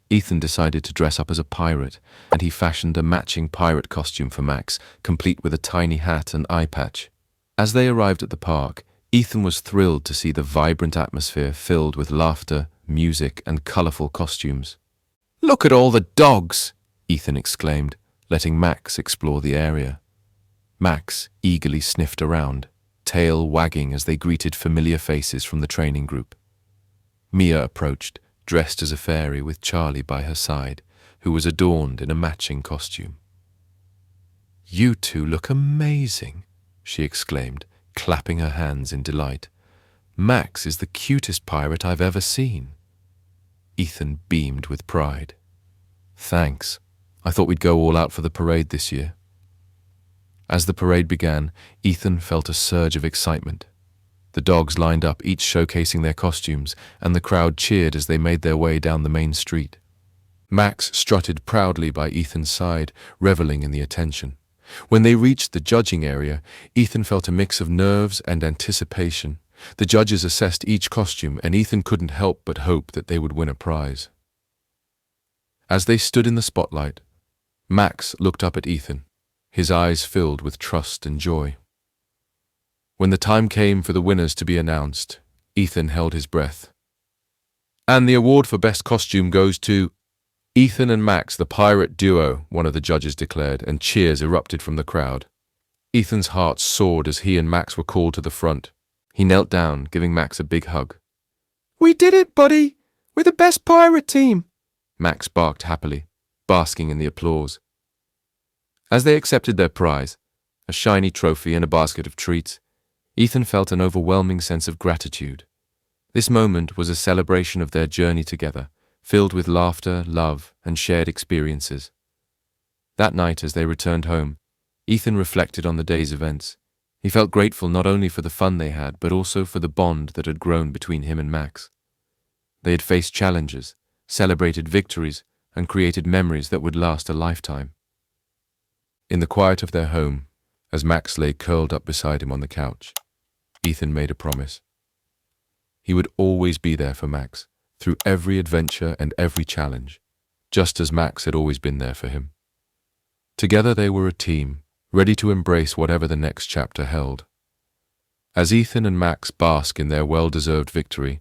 Ethan decided to dress up as a pirate, and he fashioned a matching pirate costume for Max, complete with a tiny hat and eye patch. As they arrived at the park, Ethan was thrilled to see the vibrant atmosphere filled with laughter, music, and colorful costumes. "Look at all the dogs!" Ethan exclaimed, letting Max explore the area. Max eagerly sniffed around, tail wagging as they greeted familiar faces from the training group. Mia approached, dressed as a fairy with Charlie by her side, who was adorned in a matching costume. "You two look amazing," she exclaimed, clapping her hands in delight. "Max is the cutest pirate I've ever seen." Ethan beamed with pride. "Thanks. I thought we'd go all out for the parade this year." As the parade began, Ethan felt a surge of excitement. The dogs lined up, each showcasing their costumes, and the crowd cheered as they made their way down the main street. Max strutted proudly by Ethan's side, reveling in the attention. When they reached the judging area, Ethan felt a mix of nerves and anticipation. The judges assessed each costume, and Ethan couldn't help but hope that they would win a prize. As they stood in the spotlight, Max looked up at Ethan, his eyes filled with trust and joy. When the time came for the winners to be announced, Ethan held his breath. "And the award for best costume goes to Ethan and Max, the pirate duo," one of the judges declared, and cheers erupted from the crowd. Ethan's heart soared as he and Max were called to the front. He knelt down, giving Max a big hug. "We did it, buddy! We're the best pirate team!" Max barked happily, basking in the applause. As they accepted their prize, a shiny trophy and a basket of treats, Ethan felt an overwhelming sense of gratitude. This moment was a celebration of their journey together, filled with laughter, love, and shared experiences. That night, as they returned home, Ethan reflected on the day's events. He felt grateful not only for the fun they had, but also for the bond that had grown between him and Max. They had faced challenges, celebrated victories, and created memories that would last a lifetime. In the quiet of their home, as Max lay curled up beside him on the couch, Ethan made a promise. He would always be there for Max, through every adventure and every challenge, just as Max had always been there for him. Together they were a team, ready to embrace whatever the next chapter held. As Ethan and Max bask in their well-deserved victory,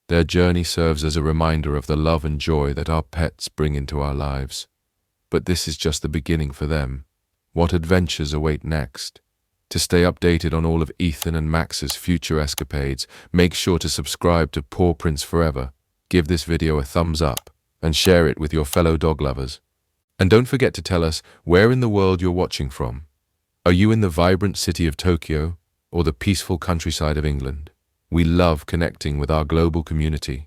their journey serves as a reminder of the love and joy that our pets bring into our lives. But this is just the beginning for them. What adventures await next? To stay updated on all of Ethan and Max's future escapades, make sure to subscribe to Pawprints Forever, give this video a thumbs up, and share it with your fellow dog lovers. And don't forget to tell us where in the world you're watching from. Are you in the vibrant city of Tokyo or the peaceful countryside of England? We love connecting with our global community.